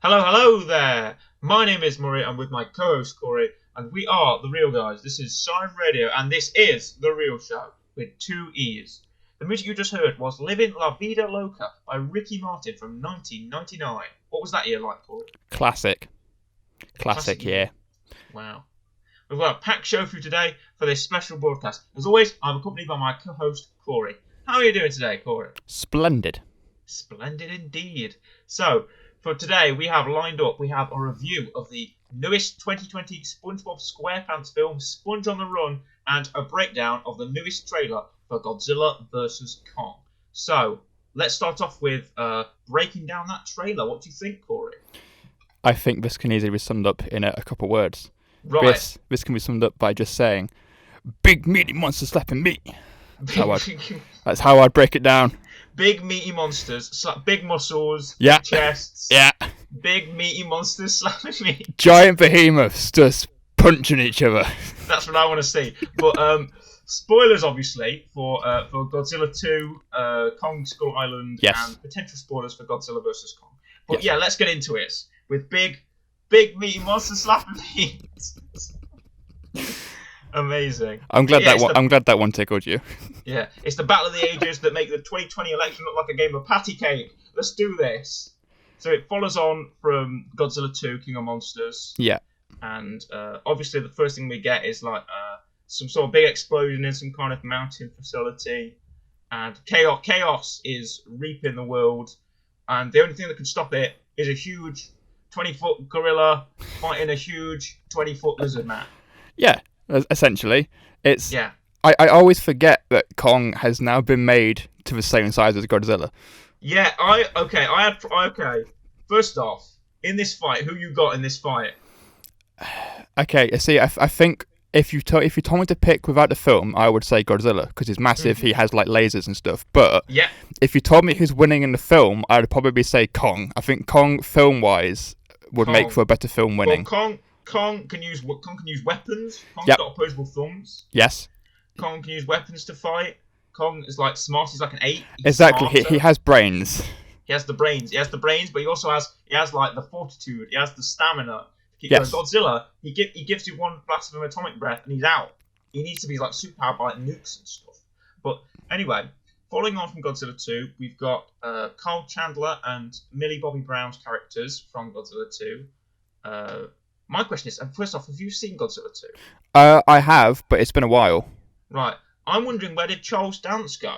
Hello, hello there. My name is Murray. I'm with my co-host Corey, and we are the Real Guys. This is Siren Radio, and this is the Real Show with two E's. The music you just heard was "Living La Vida Loca" by Ricky Martin from 1999. What was that year like, Corey? Classic year. Wow. We've got a packed show for you today for this special broadcast. As always, I'm accompanied by my co-host Corey. How are you doing today, Corey? Splendid. Splendid indeed. So, for today, we have lined up, we have a review of the newest 2020 Spongebob Squarepants film, Sponge on the Run, and a breakdown of the newest trailer for Godzilla vs. Kong. So, let's start off with breaking down that trailer. What do you think, Corey? I think this can easily be summed up in a couple words. Right. This can be summed up by just saying, "Big meaty monster slapping meat." That's how I'd break it down. Big meaty monsters, big muscles, Yeah. big chests. Yeah. Big meaty monsters slapping me. Giant behemoths just punching each other. That's what I want to see. But spoilers, obviously, for Godzilla 2, Kong Skull Island, Yes. and potential spoilers for Godzilla vs. Kong. But Yes. yeah, let's get into it with big meaty monsters slapping me. Amazing. I'm glad that one tickled you. Yeah, it's the battle of the ages that make the 2020 election look like a game of patty cake. Let's do this. So it follows on from Godzilla 2, King of Monsters. Yeah. And obviously the first thing we get is like some sort of big explosion in some kind of mountain facility. And chaos is reaping the world. And the only thing that can stop it is a huge 20-foot gorilla fighting a huge 20-foot lizard man. Yeah, essentially. It's... Yeah. I always forget that Kong has now been made to the same size as Godzilla. Yeah, okay. First off, in this fight, who you got in this fight? Okay, see, I think if you told me to pick without the film, I would say Godzilla because he's massive. He has like lasers and stuff. But yeah, if you told me who's winning in the film, I'd probably say Kong. I think Kong, film-wise, would make for a better film winning. Well, Kong can use weapons. Kong's Yep. got opposable thumbs. Yes. Kong can use weapons to fight. Kong is like smart. He's like an 8. He's Exactly. smarter. He has brains. He has the brains. But he also has like the fortitude. He has the stamina. Yes. Godzilla, he gives you one blast of an atomic breath and he's out. He needs to be like superpowered by like nukes and stuff. But anyway, following on from Godzilla 2, we've got Carl Chandler and Millie Bobby Brown's characters from Godzilla 2. My question is, first off, have you seen Godzilla 2? I have, but it's been a while. Right. I'm wondering, where did Charles Dance go?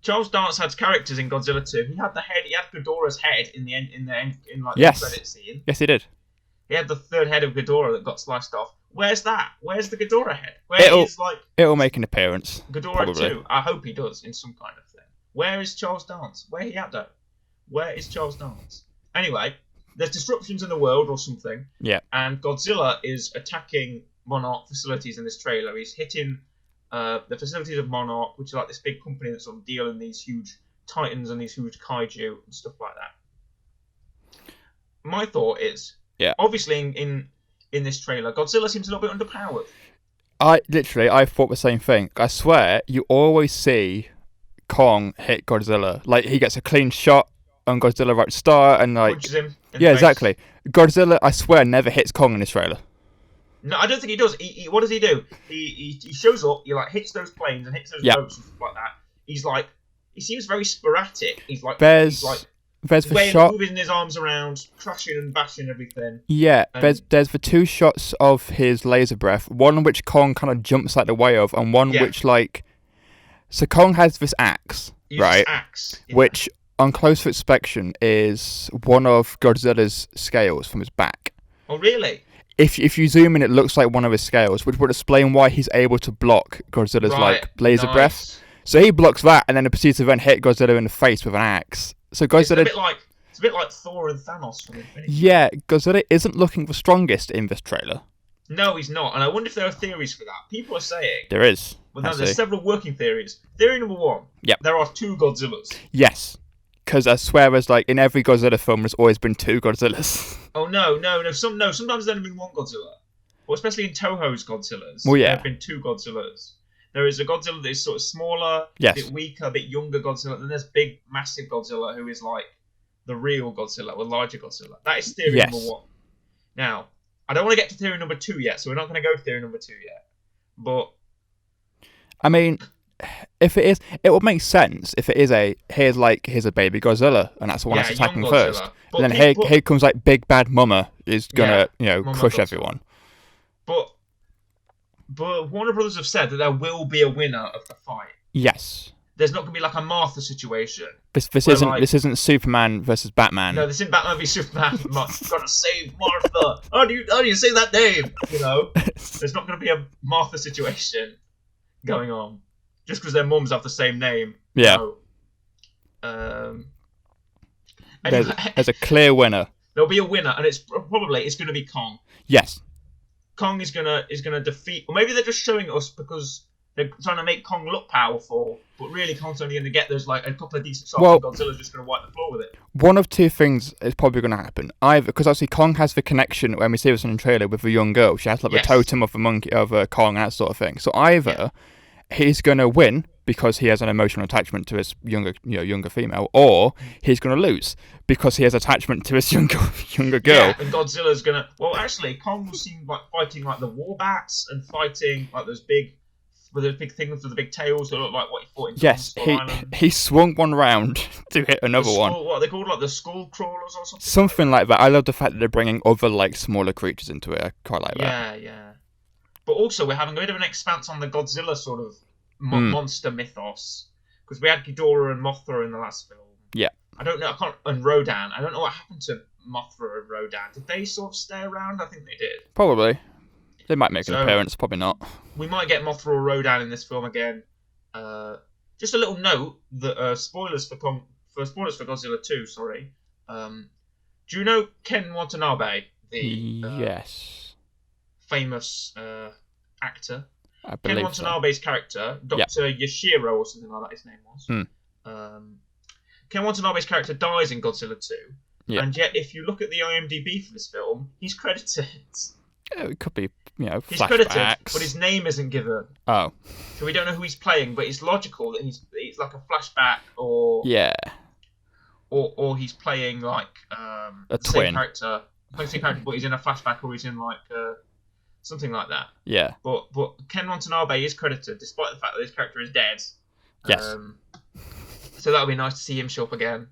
Charles Dance had characters in Godzilla 2. He had Ghidorah's head in the credit scene. Yes, he did. He had the third head of Ghidorah that got sliced off. Where's that? Where's the Ghidorah head? It'll make an appearance. Ghidorah probably. 2. I hope he does in some kind of thing. Where is Charles Dance? Where he at though? Where is Charles Dance? Anyway, there's disruptions in the world or something. Yeah. And Godzilla is attacking Monarch facilities in this trailer. He's hitting the facilities of Monarch, which is like this big company that's sort of dealing these huge titans and these huge kaiju and stuff like that. My thought is, obviously in this trailer, Godzilla seems a little bit underpowered. I thought the same thing. I swear, you always see Kong hit Godzilla. Like, he gets a clean shot on Godzilla right at the start and like... Punches him in the face. Exactly. Godzilla, I swear, never hits Kong in this trailer. No, I don't think he does. What does he do? He shows up, he like hits those planes and hits those boats and stuff like that. He's like, he seems very sporadic. He's There's the shot moving his arms around, crashing and bashing everything. Yeah, there's the two shots of his laser breath. One which Kong kind of jumps out the way of, and one which like, so Kong has this axe, right? Which on closer inspection is one of Godzilla's scales from his back. Oh really? If you zoom in, it looks like one of his scales, which would explain why he's able to block Godzilla's like laser breath. So he blocks that, and then proceeds to then hit Godzilla in the face with an axe. So Godzilla, it's a bit like Thor and Thanos from Infinity. Yeah, Godzilla isn't looking the strongest in this trailer. No, he's not, and I wonder if there are theories for that. People are saying there is. Well, no, there's several working theories. Theory number 1. Yep. There are 2 Godzillas. Yes. Because I swear, there's like in every Godzilla film, there's always been 2 Godzillas. Oh no! Sometimes there's only been 1 Godzilla. Well, especially in Toho's Godzillas. Well, yeah. There have been 2 Godzillas. There is a Godzilla that is sort of smaller, a bit weaker, a bit younger Godzilla. Then there's big, massive Godzilla who is like the real Godzilla, or larger Godzilla. That is theory number 1. Now, I don't want to get to theory number 2 yet, so we're not going to go to theory number 2 yet. But I mean, if it is, it would make sense if it is here's a baby Godzilla, and that's the one that's attacking first. And then here comes like big bad mama is gonna crush everyone. But Warner Brothers have said that there will be a winner of the fight. Yes. There's not going to be like a Martha situation. This isn't Superman versus Batman. No, this isn't Batman v Superman. Gotta save Martha. How do you say that name? There's not going to be a Martha situation going on just because their mums have the same name. Yeah. There's a clear winner. There'll be a winner, and it's going to be Kong. Yes. Kong is gonna defeat, or maybe they're just showing us because they're trying to make Kong look powerful, but really Kong's only going to get those like a couple of decent shots, and Godzilla's just going to wipe the floor with it. One of two things is probably going to happen. Either because obviously Kong has the connection when we see this in the trailer with the young girl, she has like the totem of the monkey of Kong and that sort of thing. So either he's going to win because he has an emotional attachment to his younger female, or he's going to lose because he has attachment to his younger girl. Yeah, and Godzilla's going to. Well, actually, Kong was seen like fighting like the war bats and fighting like those big things with the big tails that look like what he fought in. Yes, he swung one round to hit another one. What are they called, like the skull crawlers or something? Something like that. I love the fact that they're bringing other like smaller creatures into it. I quite like that. Yeah. But also, we're having a bit of an expanse on the Godzilla sort of monster mythos, because we had Ghidorah and Mothra in the last film. Yeah. I don't know. And Rodan. I don't know what happened to Mothra and Rodan. Did they sort of stay around? I think they did. Probably. They might make an appearance. Probably not. We might get Mothra or Rodan in this film again. Just a little note that spoilers for Godzilla 2. Sorry. Do you know Ken Watanabe, the famous actor? I believe Ken Watanabe's character, Dr. Yashiro or something like that his name was. Ken Watanabe's character dies in Godzilla 2, and yet if you look at the IMDb for this film, he's credited. It could be, he's flashbacks. credited, but his name isn't given. Oh. So we don't know who he's playing, but it's logical that he's like a flashback or or he's playing like a the twin same character, but he's in a flashback or he's in like something like that. Yeah. But Ken Watanabe is credited, despite the fact that his character is dead. Yes. So that'll be nice to see him show up again.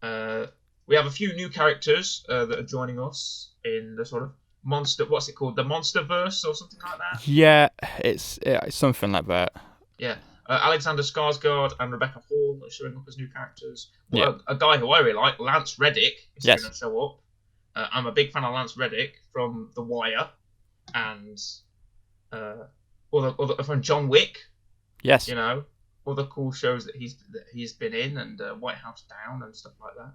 We have a few new characters that are joining us in the sort of monster. What's it called? The Monsterverse or something like that. Yeah, it's something like that. Yeah. Alexander Skarsgård and Rebecca Hall are showing up as new characters. Well, a guy who I really like, Lance Reddick, is going to show up. I'm a big fan of Lance Reddick from The Wire, and from John Wick. Yes. Other cool shows that he's been in, and White House Down and stuff like that.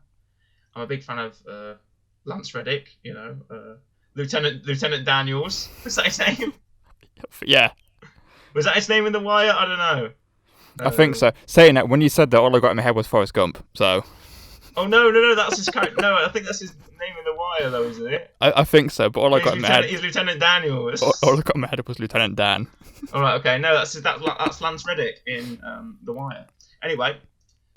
I'm a big fan of Lance Reddick. Lieutenant Daniels. Was that his name? Yeah. Was that his name in The Wire? I don't know. I think so. Saying that, when you said that, all I got in my head was Forrest Gump. So. Oh no! That's his character. No, I think that's his name in The Wire, though, isn't it? I think so, but all I got in my head. He's Lieutenant Daniels. All I got in my head was Lieutenant Dan. All right, okay. No, that's Lance Reddick in The Wire. Anyway,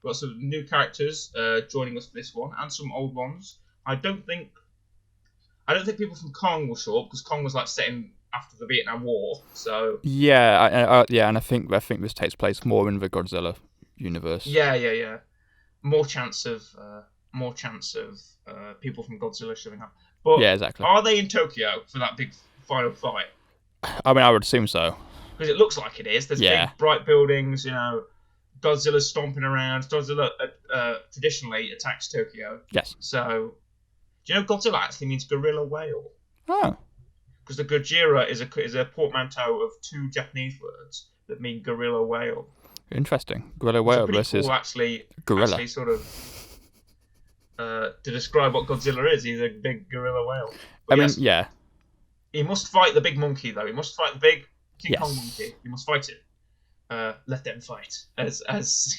we've got some new characters joining us for this one, and some old ones. I don't think people from Kong will show up, because Kong was like set in after the Vietnam War. So yeah, and I think this takes place more in the Godzilla universe. Yeah. More chance of people from Godzilla showing up. But yeah, exactly. Are they in Tokyo for that big final fight? I mean, I would assume so. Because it looks like it is. There's big, bright buildings. Godzilla's stomping around. Godzilla traditionally attacks Tokyo. Yes. So, do you know Godzilla actually means gorilla whale? Oh. Because the Gojira is a portmanteau of two Japanese words that mean gorilla whale. Interesting. Gorilla whale versus cool, actually, gorilla. Sort of to describe what Godzilla is. He's a big gorilla whale. But yeah. He must fight the big monkey, though. He must fight the big King Kong monkey. He must fight it. Let them fight, as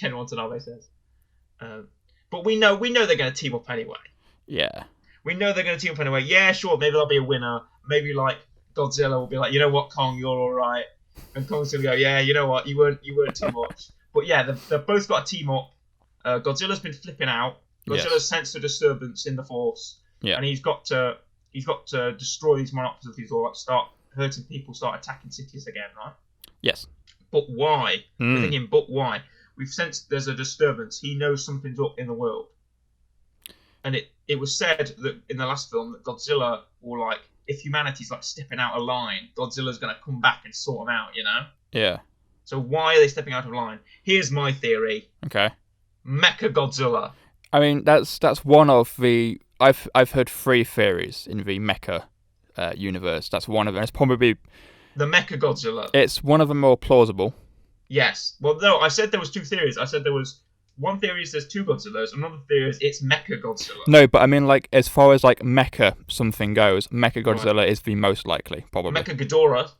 Ken Watanabe says. But we know they're going to team up anyway. Yeah. We know they're going to team up anyway. Yeah, sure. Maybe there'll be a winner. Maybe like Godzilla will be like, you know what, Kong, you're all right. And Kong's going to go, yeah, you know what, you weren't too much. But yeah, they've both got to team up. Godzilla's been flipping out Godzilla's sensed a disturbance in the force, and he's got to destroy these monopsies or like start hurting people, start attacking cities again, right? Yes. But why? We're thinking, but why? We've sensed there's a disturbance. He knows something's up in the world. And it was said that in the last film that Godzilla will, like, if humanity's like stepping out of line, Godzilla's going to come back and sort them out, you know? Yeah. So why are they stepping out of line? Here's my theory. Okay. Mecha Godzilla. I mean, that's one of the... I've heard 3 theories in the mecha universe. That's one of them. It's probably... The Mecha Godzilla. It's one of the more plausible. Yes. Well, no, I said there was 2 theories. I said there was... One theory is there's 2 Godzillas. Another theory is it's Mecha Godzilla. No, but I mean, like, as far as, like, mecha something goes, Mecha Godzilla is the most likely, probably. Mecha Ghidorah.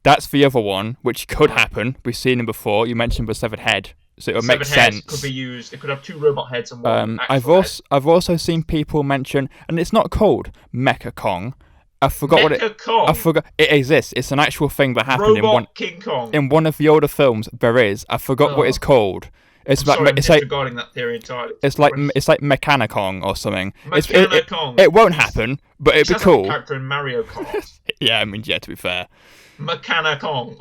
That's the other one, which could happen. We've seen him before. You mentioned the severed head. So it would make sense. Could be used. It could have 2 robot heads and one I've also seen people mention, and it's not called Mecha Kong. I forgot Kong. I forgot it exists. It's an actual thing that happened King Kong. in one of the older films. There is. I forgot what it's called. It's disregarding that theory entirely. It's like Mechanicong or something. Mechanicong. It won't happen, but it'd be cool. Like a character in Mario Kart. Yeah, I mean, to be fair. Mechanicong.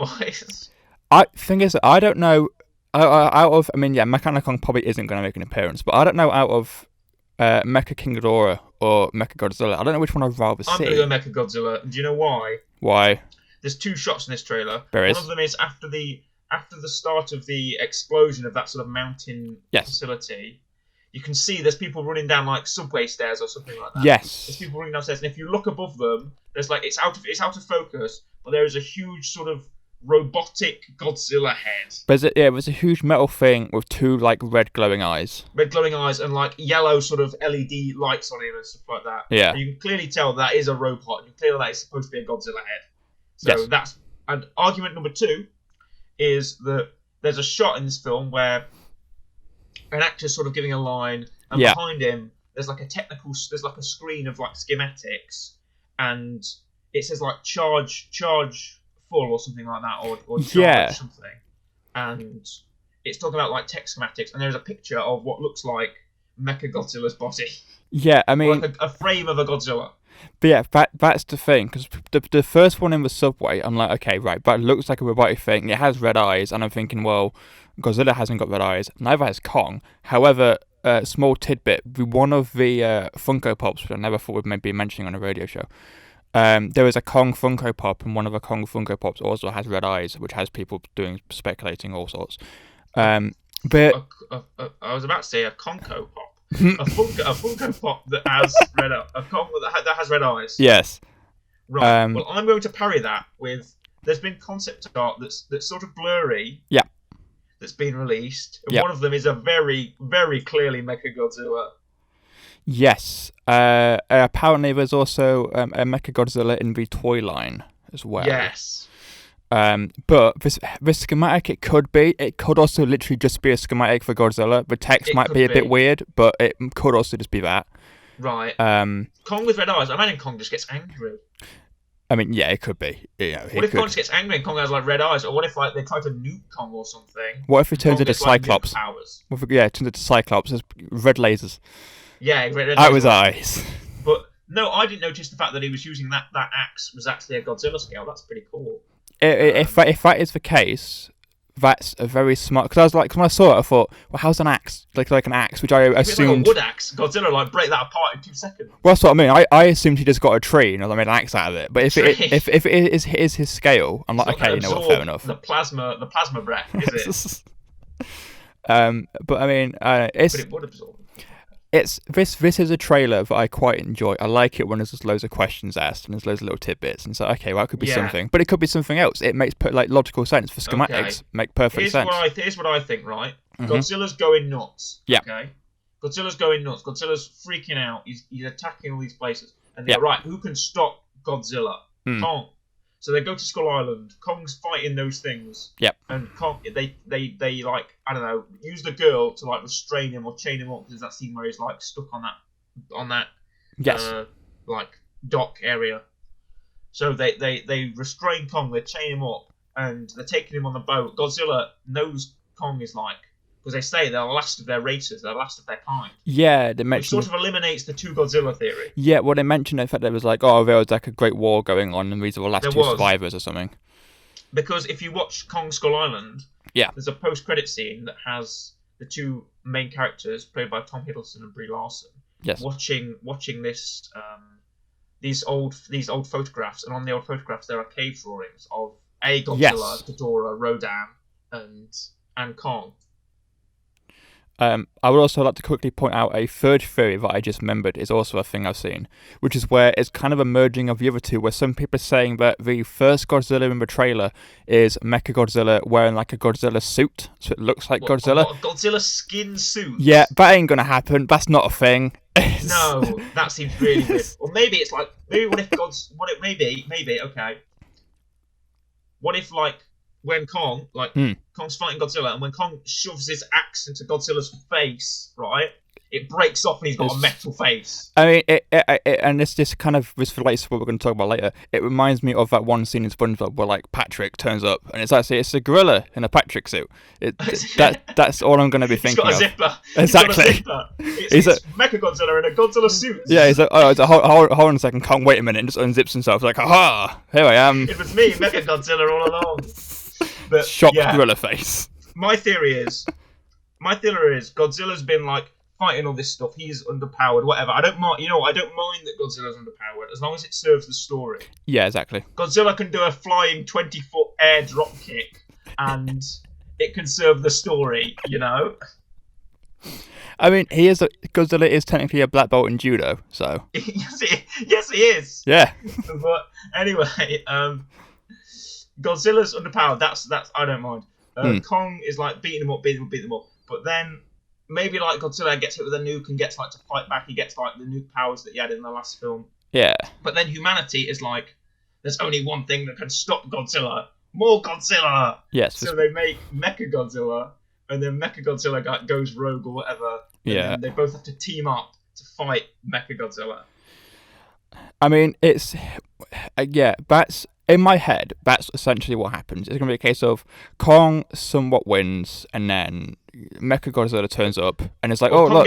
Thing is, I don't know. Mechanicong probably isn't going to make an appearance, but I don't know out of Mecha King Ghidorah or Mecha Godzilla. I don't know which one I'd rather see. I'm going to go Mecha Godzilla. Do you know why? Why? There's 2 shots in this trailer. One of them is after the start of the explosion of that sort of mountain facility. You can see there's people running down like subway stairs or something like that. Yes. There's people running downstairs, and if you look above them, there's like it's out of focus, but there is a huge sort of robotic Godzilla head. There's a huge metal thing with 2 like red glowing eyes. Red glowing eyes and like yellow sort of LED lights on him and stuff like that. Yeah. And you can clearly tell that is a robot. You can clearly tell that it's supposed to be a Godzilla head. So that's and argument number 2 is that there's a shot in this film where an actor's sort of giving a line, and behind him there's like a screen of like schematics, and it says like charge full or something like that, or charge something, and it's talking about like text schematics, and there's a picture of what looks like Mecha Godzilla's body. Yeah, I mean, like a frame of a Godzilla. But yeah, that's the thing, because the first one in the subway, I'm like, okay, right, but it looks like a robotic thing. It has red eyes, and I'm thinking, well, Godzilla hasn't got red eyes. Neither has Kong. However, small tidbit, one of the Funko Pops, which I never thought we'd maybe be mentioning on a radio show, there is a Kong Funko Pop, and one of the Kong Funko Pops also has red eyes, which has people speculating all sorts. But I was about to say a Conco Pop. a Funko Pop that has red eyes. A Kong that has red eyes. Yes. Right. Well, I'm going to parry that with. There's been concept art that's sort of blurry. Yeah. That's been released. And one of them is a very, very clearly Mechagodzilla. Yes. Apparently, there's also a Mechagodzilla in the toy line as well. Yes. But the schematic, it could also literally just be a schematic for Godzilla. The text might be a bit weird, but it could also just be that. Right. Kong with red eyes. I imagine Kong just gets angry. I mean, yeah, it could be. What if Kong just gets angry and Kong has like red eyes? Or what if like they try to nuke Kong or something? What if it turns into Cyclops? It turns into Cyclops. There's red lasers. Yeah, red out of his eyes. But no, I didn't notice the fact that he was using that axe was actually a Godzilla scale. That's pretty cool. If that is the case, that's a very smart. Because I was like, when I saw it, I thought, well, how's an axe like an axe? Which I assumed. It's like a wood axe. Godzilla like break that apart in 2 seconds. Well, that's what I mean. I assumed he just got a tree and I made an axe out of it. But if it is his scale, I'm like, okay, you know what? Fair enough. The plasma breath, is it? But I mean, it's. But it would absorb. This is a trailer that I quite enjoy. I like it when there's just loads of questions asked and there's loads of little tidbits. And so, okay, well, it could be something, but it could be something else. It makes logical sense for schematics. Make perfect sense. Here's what I think. Right, Mm-hmm. Godzilla's going nuts. Yeah. Okay. Godzilla's going nuts. Godzilla's freaking out. He's attacking all these places. And they're right. Who can stop Godzilla? Kong. So they go to Skull Island. Kong's fighting those things. Yep. And Kong, they like, I don't know, use the girl to like restrain him or chain him up. There's that scene where he's like stuck on that yes. Like dock area. So they restrain Kong. They chain him up and they're taking him on the boat. Godzilla knows Kong is like because they say they're the last of their races, they're the last of their kind. Yeah, they mentioned. Which sort of eliminates the two Godzilla theory. Yeah, well, they mentioned in fact there was like, there was like a great war going on, and these are the last two survivors or something. Because if you watch Kong Skull Island, there's a post-credit scene that has the two main characters played by Tom Hiddleston and Brie Larson. Yes. Watching this these old photographs, and on the old photographs there are cave drawings of a Godzilla, Ghidorah, Rodan, and Kong. I would also like to quickly point out a third theory that I just remembered is also a thing I've seen, which is where it's kind of a merging of the other two, where some people are saying that the first Godzilla in the trailer is Mechagodzilla wearing like a Godzilla suit, so it looks like Godzilla. What, a Godzilla skin suit? Yeah, that ain't gonna happen. That's not a thing. No, that seems really weird. Or maybe it's like, what if when Kong, Kong's fighting Godzilla, and when Kong shoves his axe into Godzilla's face, right, it breaks off and he's got a metal face. I mean, and this relates to what we're going to talk about later. It reminds me of that one scene in SpongeBob where like Patrick turns up, and it's a gorilla in a Patrick suit. That's all I'm going to be thinking of. He's got a zipper. Exactly. It's Mechagodzilla in a Godzilla suit. Yeah, he's like, hold on a second, Kong, wait a minute, and just unzips himself. Like, aha, here I am. It was me, Mechagodzilla, all along. But, shocked gorilla face. My theory is Godzilla's been like fighting all this stuff. He's underpowered, whatever. I don't mind. I don't mind that Godzilla's underpowered as long as it serves the story. Yeah, exactly. Godzilla can do a flying 20-foot air drop kick, and it can serve the story. I mean, Godzilla is technically a black belt in judo, so. yes, he is. Yeah. But anyway, Godzilla's underpowered. That's I don't mind. Kong is like beating them up. But then maybe like Godzilla gets hit with a nuke and gets like to fight back. He gets like the nuke powers that he had in the last film. Yeah. But then humanity is like, there's only one thing that can stop Godzilla. More Godzilla. Yes. So they make Mechagodzilla, and then Mechagodzilla goes rogue or whatever. And they both have to team up to fight Mechagodzilla. I mean, it's that's. In my head, that's essentially what happens. It's going to be a case of Kong somewhat wins, and then Mechagodzilla turns up, and it's like, Kong look.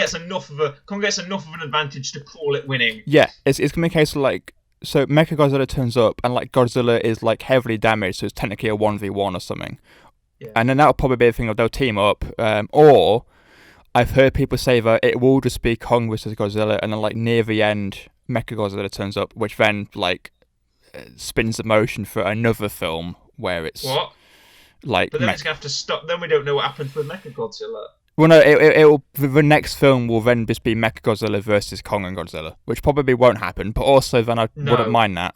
Kong gets enough of an advantage to call it winning. Yeah, it's going to be a case of like, so Mechagodzilla turns up, and like Godzilla is like heavily damaged, so it's technically a 1v1 or something. Yeah. And then that'll probably be a thing of they'll team up, or I've heard people say that it will just be Kong versus Godzilla, and then like near the end, Mechagodzilla turns up, which then like spins the motion for another film where it's what? Like, but then it's gonna have to stop. Then we don't know what happens with Mechagodzilla. Well, no, it'll the next film will then just be Mechagodzilla versus Kong and Godzilla, which probably won't happen. But also, then I wouldn't mind that.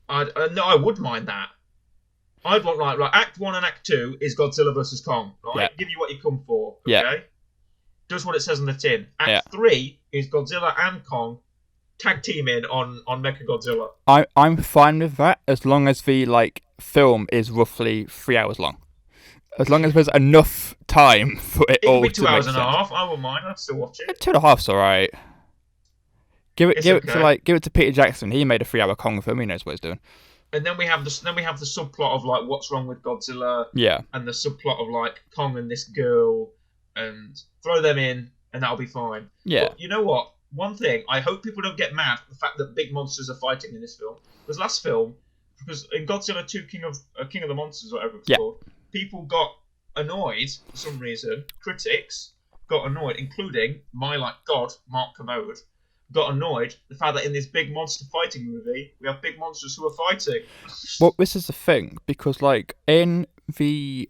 I would mind that. I'd want like Act 1 and Act 2 is Godzilla versus Kong. Right, yeah. Give you what you come for. Okay? Yeah. Does what it says on the tin. Act 3 is Godzilla and Kong tag teaming on Mechagodzilla. I'm fine with that as long as the film is roughly 3 hours long. As long as there's enough time for it all to make sense. 2 hours and a half. I wouldn't mind. I'd still watch it. 2.5's alright. Give it to Peter Jackson. He made a 3-hour Kong film. He knows what he's doing. And then we have the subplot of like what's wrong with Godzilla. Yeah. And the subplot of like Kong and this girl, and throw them in, and that'll be fine. Yeah. But you know what? One thing, I hope people don't get mad at the fact that big monsters are fighting in this film. Because last film, because in Godzilla 2 King of the Monsters, whatever it's called, people got annoyed for some reason. Critics got annoyed, including my god, Mark Commode, got annoyed the fact that in this big monster fighting movie, we have big monsters who are fighting. Well, this is the thing, because in the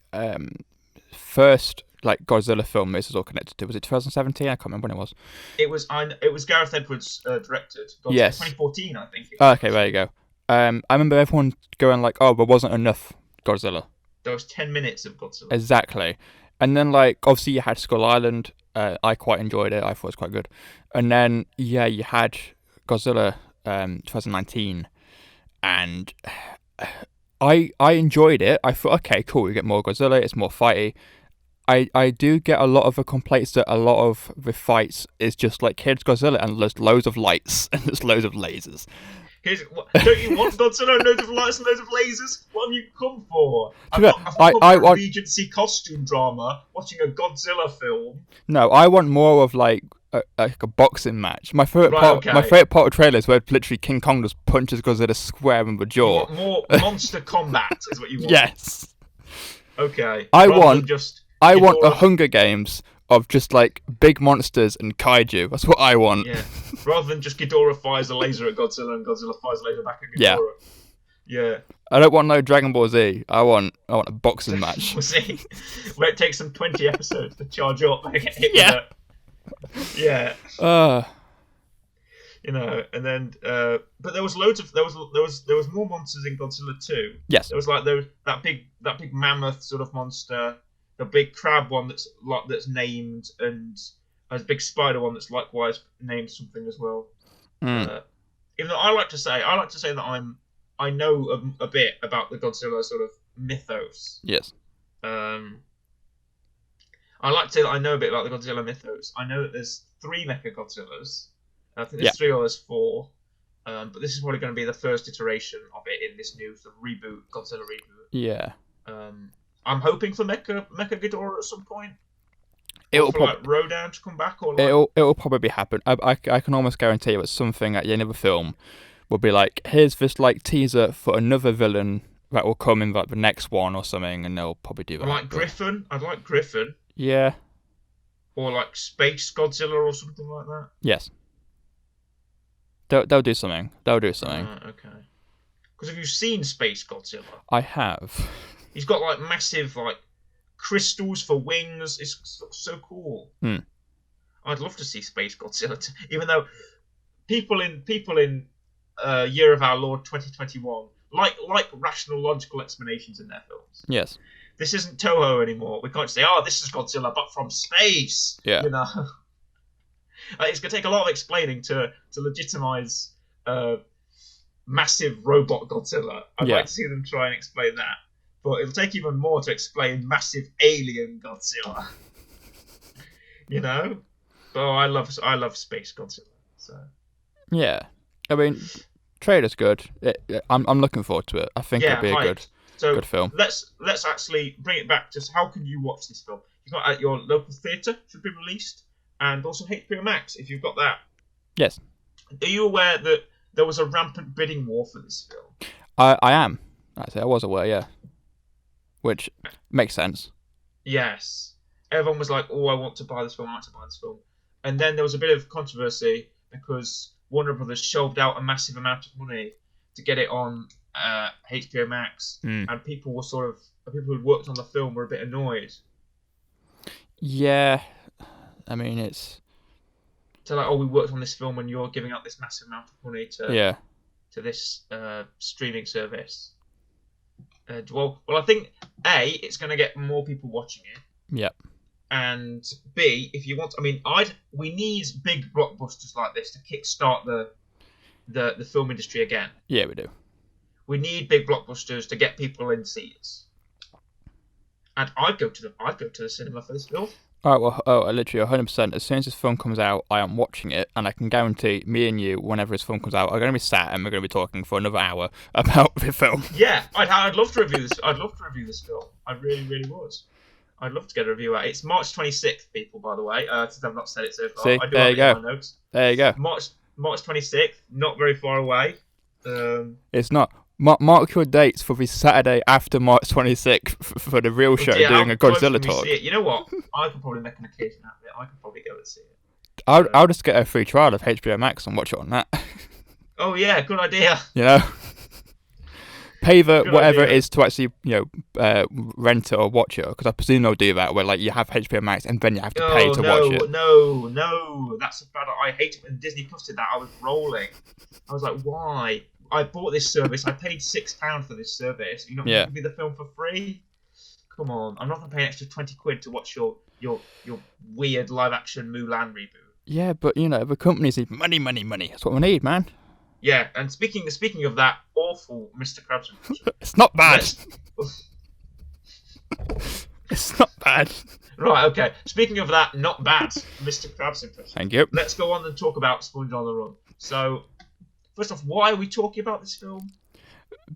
first Godzilla film this is all connected to, was it 2017? I can't remember when it was. It was Gareth Edwards directed. Yes. 2014, I think. Okay, there you go. I remember everyone going there wasn't enough Godzilla. There was 10 minutes of Godzilla. Exactly. And then obviously you had Skull Island. I quite enjoyed it. I thought it was quite good. And then you had Godzilla 2019, and I enjoyed it. I thought, okay, cool, we get more Godzilla. It's more fighty. I do get a lot of the complaints that a lot of the fights is just like kids Godzilla and there's loads of lights and there's loads of lasers. Don't you want Godzilla? Loads of lights and loads of lasers. What have you come for? I've not come for a Regency costume drama. Watching a Godzilla film. No, I want more of like a boxing match. My favorite part of trailers where literally King Kong just punches Godzilla square in the jaw. More monster combat is what you want. Yes. Okay. I want a Hunger Games of just like big monsters and kaiju. That's what I want. Yeah. Rather than just Ghidorah fires a laser at Godzilla and Godzilla fires a laser back at Ghidorah. Yeah. I don't want no Dragon Ball Z. I want a boxing match. We'll see. Where it takes them 20 episodes to charge up and get hit with it. Yeah. You know, and then but there was more monsters in Godzilla 2. Yes. There was that big mammoth sort of monster, the big crab one that's named, and a big spider one that's likewise named something as well. Even though I like to say that I know a bit about the Godzilla sort of mythos. Yes. I like to say that I know a bit about the Godzilla mythos. I know that there's 3 Mechagodzillas. I think there's 3 or there's 4. But this is probably going to be the first iteration of it in this new sort of Godzilla reboot. Yeah. I'm hoping for Mecha Ghidorah at some point. It'll probably like Rodan to come back, or it'll probably happen. I can almost guarantee you it's something at the end of the film will be like, here's this like teaser for another villain that will come in like the next one or something, and they'll probably do that. Griffin. I'd like Griffin. Yeah. Or like Space Godzilla or something like that. Yes. They'll do something. Okay. Because have you seen Space Godzilla? I have. He's got like massive like crystals for wings. It's so cool. I'd love to see Space Godzilla, even though people in Year of Our Lord 2021 like rational, logical explanations in their films. Yes. This isn't Toho anymore. We can't say, "Oh, this is Godzilla, but from space." Yeah. You know, it's going to take a lot of explaining to legitimize massive robot Godzilla. I'd like to see them try and explain that. But it'll take even more to explain massive alien Godzilla. You know? Oh, I love Space Godzilla. So. Yeah, I mean, trailer's good. I'm looking forward to it. I think it'll be a good film. Let's actually bring it back to how can you watch this film? You've got at your local theatre should be released, and also HBO Max if you've got that. Yes. Are you aware that there was a rampant bidding war for this film? I am. I was aware. Yeah. Which makes sense. Yes. Everyone was like, "Oh, I want to buy this film. And then there was a bit of controversy because Warner Brothers shelved out a massive amount of money to get it on HBO Max, and people who'd worked on the film were a bit annoyed. Yeah, I mean it's so like, oh, we worked on this film and you're giving out this massive amount of money to this streaming service. Well, I think A, it's going to get more people watching it. Yep. And B, if you want, we need big blockbusters like this to kickstart the film industry again. Yeah, we do. We need big blockbusters to get people in theaters. And I'd go to the cinema for this film. All right, well, literally 100%. As soon as this film comes out, I am watching it, and I can guarantee me and you, whenever this film comes out, are going to be sat and we're going to be talking for another hour about the film. Yeah, I'd love to review this. I'd love to review this film. I really, really would. I'd love to get a review out. It's March 26th, people, by the way. Since I've not said it so far. See, I do there you go. My notes. There you go. March 26th, not very far away. It's not. Mark your dates for the Saturday after March 26th for the real show, doing a Godzilla talk. You know what? I could probably make an occasion out of it. I could probably go and see it. I'll just get a free trial of HBO Max and watch it on that. Oh yeah, good idea. You know, pay the whatever it is to actually rent it or watch it, because I presume they'll do that where like you have HBO Max and then you have to pay to watch it. No, that's bad. I hate it when Disney Plus did that. I was rolling. I was like, why? I bought this service. I paid £6 for this service. You're not going to give me the film for free? Come on, I'm not going to pay an extra £20 to watch your weird live action Mulan reboot. Yeah, but the companies need money. That's what we need, man. Yeah, and speaking of that awful Mr. Krabs impression, it's not bad. It's not bad. Right, okay. Speaking of that, not bad Mr. Krabs impression. Thank you. Let's go on and talk about Sponge on the Run. So, first off, why are we talking about this film?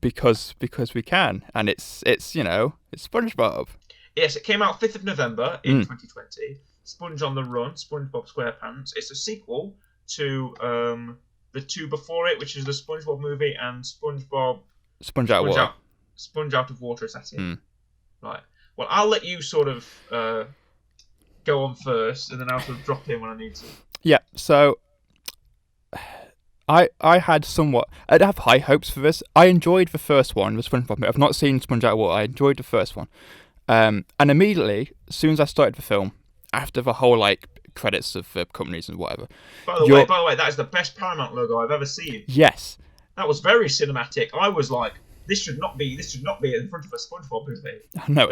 Because we can, and it's SpongeBob. Yes, it came out 5th of November in 2020. Sponge on the Run, SpongeBob SquarePants. It's a sequel to the two before it, which is the SpongeBob movie and SpongeBob Sponge Out of Water. Sponge Out of Water, is that it? Right. Well, I'll let you sort of go on first, and then I'll sort of drop in when I need to. Yeah. So I had I'd have high hopes for this. I enjoyed the first one, the SpongeBob movie. I've not seen Sponge Out of Water. I enjoyed the first one. And immediately, as soon as I started the film, after the whole credits of companies and whatever. By the way, that is the best Paramount logo I've ever seen. Yes. That was very cinematic. I was like, this should not be in front of a SpongeBob movie. No,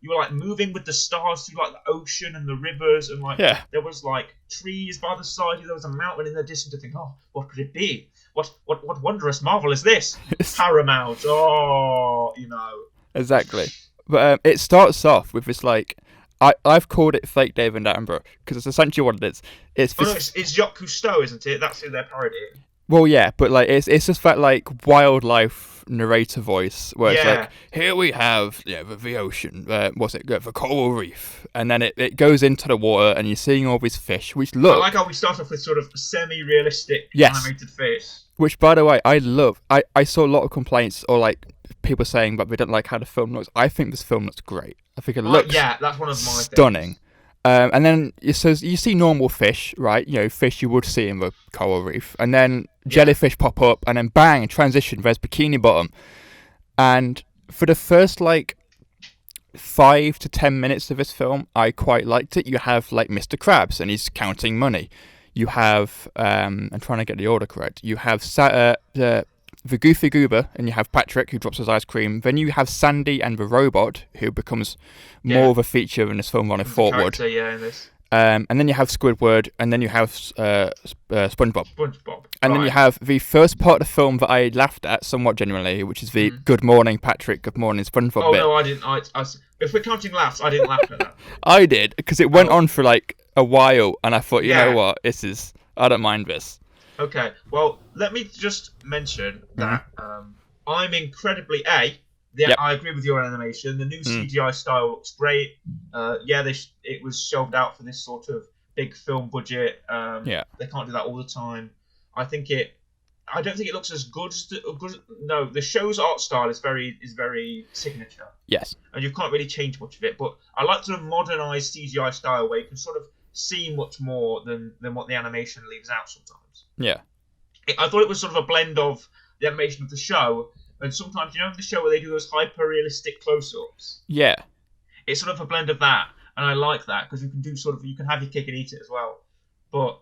you were moving with the stars through the ocean and the rivers, and there was trees by the side. There was a mountain in the distance. To think, oh, what could it be? What wondrous marvel is this? Paramount. Oh, Exactly. But it starts off with this I've called it fake David Attenborough because it's essentially what it is. It's Jacques Cousteau, isn't it? That's who they're parodying. Well, yeah, but it's just that wildlife narrator voice where it's here we have the ocean, the coral reef, and then it goes into the water and you're seeing all these fish, which look. I like how we start off with sort of semi-realistic animated fish. Which, by the way, I love. I saw a lot of complaints or people saying that they don't like how the film looks. I think this film looks great. I think it looks that's one of my stunning. Things. And then you see normal fish, right? Fish you would see in the coral reef, and then jellyfish pop up, and then bang, transition. There's Bikini Bottom, and for the first 5 to 10 minutes of this film, I quite liked it. You have Mr. Krabs, and he's counting money. You have I'm trying to get the order correct. You have the Goofy Goober, and you have Patrick, who drops his ice cream. Then you have Sandy and the robot, who becomes more of a feature in this film running forward. In this. And then you have Squidward, and then you have SpongeBob. And then you have the first part of the film that I laughed at somewhat genuinely, which is the Good Morning Patrick, Good Morning SpongeBob bit. No, I didn't. If we're counting laughs, I didn't laugh at that. I did, because it went on for a while, and I thought, you know what, I don't mind this. Okay, well, let me just mention that I'm incredibly... I agree with your animation. The new CGI style looks great. It was shelved out for this sort of big film budget. They can't do that all the time. I don't think it looks as good as no, the show's art style is very signature. Yes. And you can't really change much of it, but I like the modernized CGI style where you can sort of see much more than what the animation leaves out sometimes. Yeah. I thought it was sort of a blend of the animation of the show, and sometimes, in the show where they do those hyper-realistic close-ups? Yeah. It's sort of a blend of that, and I like that, because you can have your cake and eat it as well. But,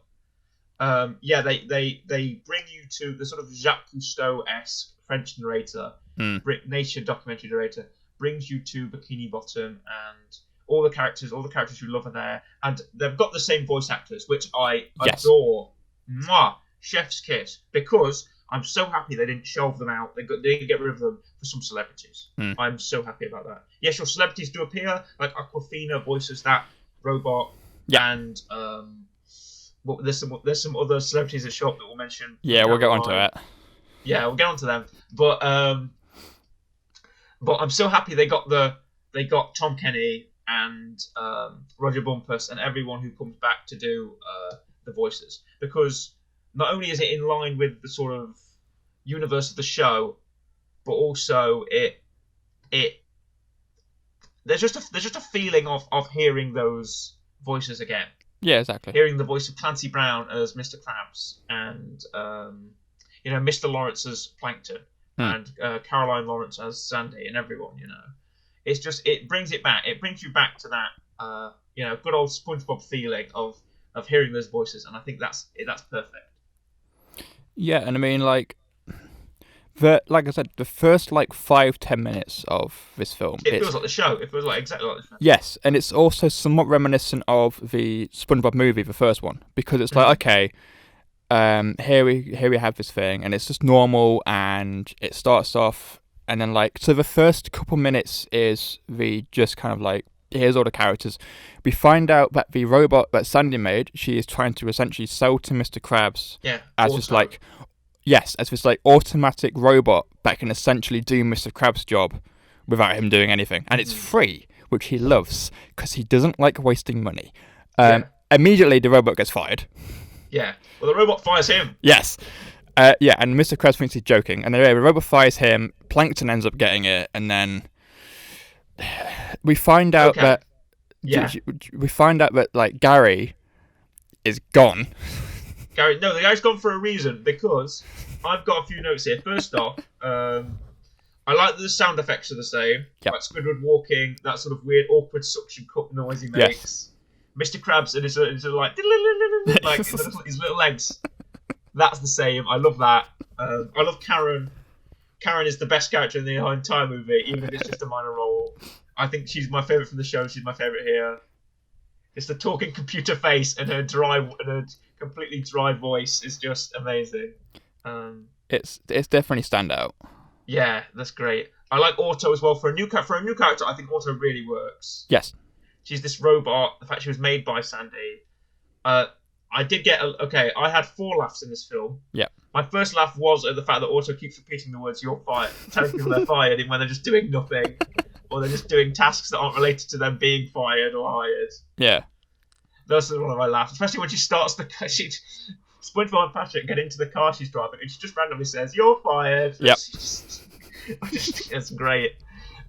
they bring you to the sort of Jacques Cousteau-esque French narrator, nature documentary narrator, brings you to Bikini Bottom, and all the characters you love are there, and they've got the same voice actors, which I adore. Mwah! Chef's kiss, because I'm so happy they didn't shelve them out. They didn't get rid of them for some celebrities. I'm so happy about that. Yes, your celebrities do appear, like Aquafina voices that robot, and there's some other celebrities that show up that we'll mention. Yeah, we'll get onto that. Yeah, we'll get onto them. But I'm so happy they got Tom Kenny and Roger Bumpus and everyone who comes back to do the voices, because not only is it in line with the sort of universe of the show, but also there's just a feeling of hearing those voices again. Yeah, exactly. Hearing the voice of Clancy Brown as Mr. Krabs, and Mr. Lawrence as Plankton, and Caroline Lawrence as Sandy, and everyone. It brings it back. It brings you back to that good old SpongeBob feeling of hearing those voices, and I think that's perfect. Yeah, and I mean, like I said, the first 5-10 minutes of this film, it feels like the show. It feels like exactly like the show. Yes, and it's also somewhat reminiscent of the SpongeBob movie, the first one, because it's okay, here we have this thing, and it's just normal, and it starts off, and then so the first couple minutes is the just kind of here's all the characters. We find out that the robot that Sandy made, she is trying to essentially sell to Mr. Krabs as just Yes, as this like automatic robot that can essentially do Mr. Krabs' job without him doing anything, and it's free, which he loves because he doesn't like wasting money. Immediately, the robot gets fired. Yeah. Well, the robot fires him. Yes. Yeah, and Mr. Krabs thinks he's joking, and the robot fires him. Plankton ends up getting it, and then we find out that like Gary is gone. The guy's gone for a reason, because I've got a few notes here. First off, I like that the sound effects are the same. Yep. Like Squidward walking, that sort of weird, awkward suction cup noise he makes. Yes. Mr. Krabs and his like his little legs. That's the same. I love that. I love Karen. Karen is the best character in the entire movie, even if it's just a minor role. I think she's my favourite from the show. She's my favourite here. It's the talking computer face and her completely dry voice is just amazing. It's definitely standout. Yeah, that's great. I like Auto as well. For a new character, I think Auto really works. Yes. She's this robot. The fact she was made by Sandy. I did get I had 4 laughs in this film. Yeah. My first laugh was at the fact that Auto keeps repeating the words "you're fired," telling people they're fired, even when they're just doing nothing, or they're just doing tasks that aren't related to them being fired or hired. Yeah. That's one of my laughs, especially when she starts SpongeBob and Patrick get into the car she's driving, and she just randomly says, "You're fired." Yep. It's great.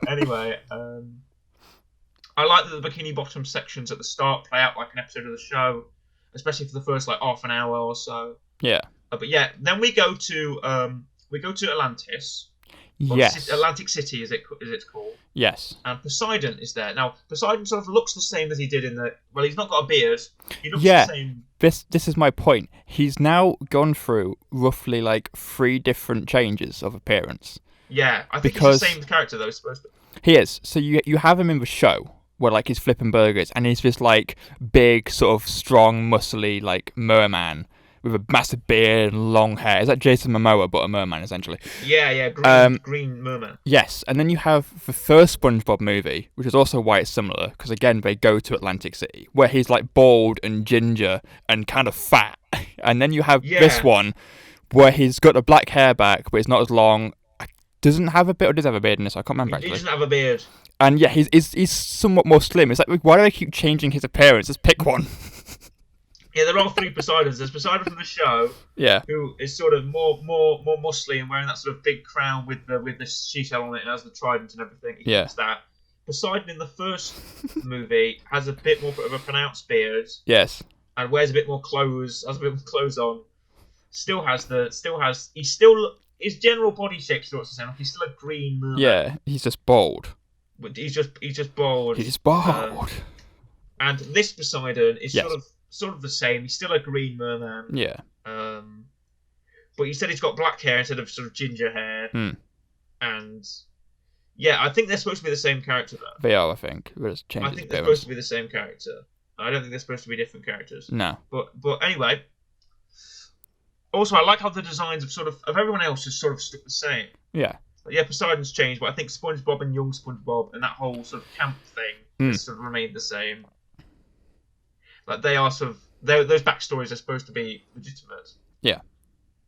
Anyway, I like that the Bikini Bottom sections at the start play out like an episode of the show, especially for the first like half an hour or so. Yeah. But yeah, then we go to Atlantis. Yes. Atlantic City is it's called. Yes. And Poseidon is there. Now, Poseidon sort of looks the same as he did in the... Well, he's not got a beard. He looks the same. This is my point. He's now gone through roughly like 3 different changes of appearance. Yeah, I think he's the same character though, supposed to. He is. So you have him in the show where like he's flipping burgers and he's this like big, sort of strong, muscly like merman with a massive beard and long hair. Is that Jason Momoa, but a merman, essentially? Yeah, green merman. Yes, and then you have the first SpongeBob movie, which is also why it's similar, because again, they go to Atlantic City, where he's like bald and ginger and kind of fat. And then you have this one, where he's got the black hair back, but it's not as long. Doesn't have a beard, or does have a beard in this? I can't remember, actually. He doesn't have a beard. And yeah, he's somewhat more slim. It's like, why do they keep changing his appearance? Just pick one. Yeah, there are 3 Poseidons. There's Poseidon from the show, who is sort of more muscly and wearing that sort of big crown with the seashell on it and has the trident and everything. He keeps that. Poseidon in the first movie has a bit more of a pronounced beard. Yes. And wears a bit more clothes. Has a bit more clothes on. His general body shape still looks the same. Like he's still a green merman. Yeah, he's just bald. But he's just bald. He's bald. And this Poseidon is sort of the same. He's still a green merman. Yeah. But he said he's got black hair instead of sort of ginger hair. And yeah, I think they're supposed to be the same character though. They are, I think. I think they're supposed to be the same character. I don't think they're supposed to be different characters. No. But anyway. Also, I like how the designs of everyone else is sort of stuck the same. Yeah. But yeah, Poseidon's changed, but I think SpongeBob and young SpongeBob and that whole sort of camp thing has sort of remained the same. Like they are those backstories are supposed to be legitimate. Yeah.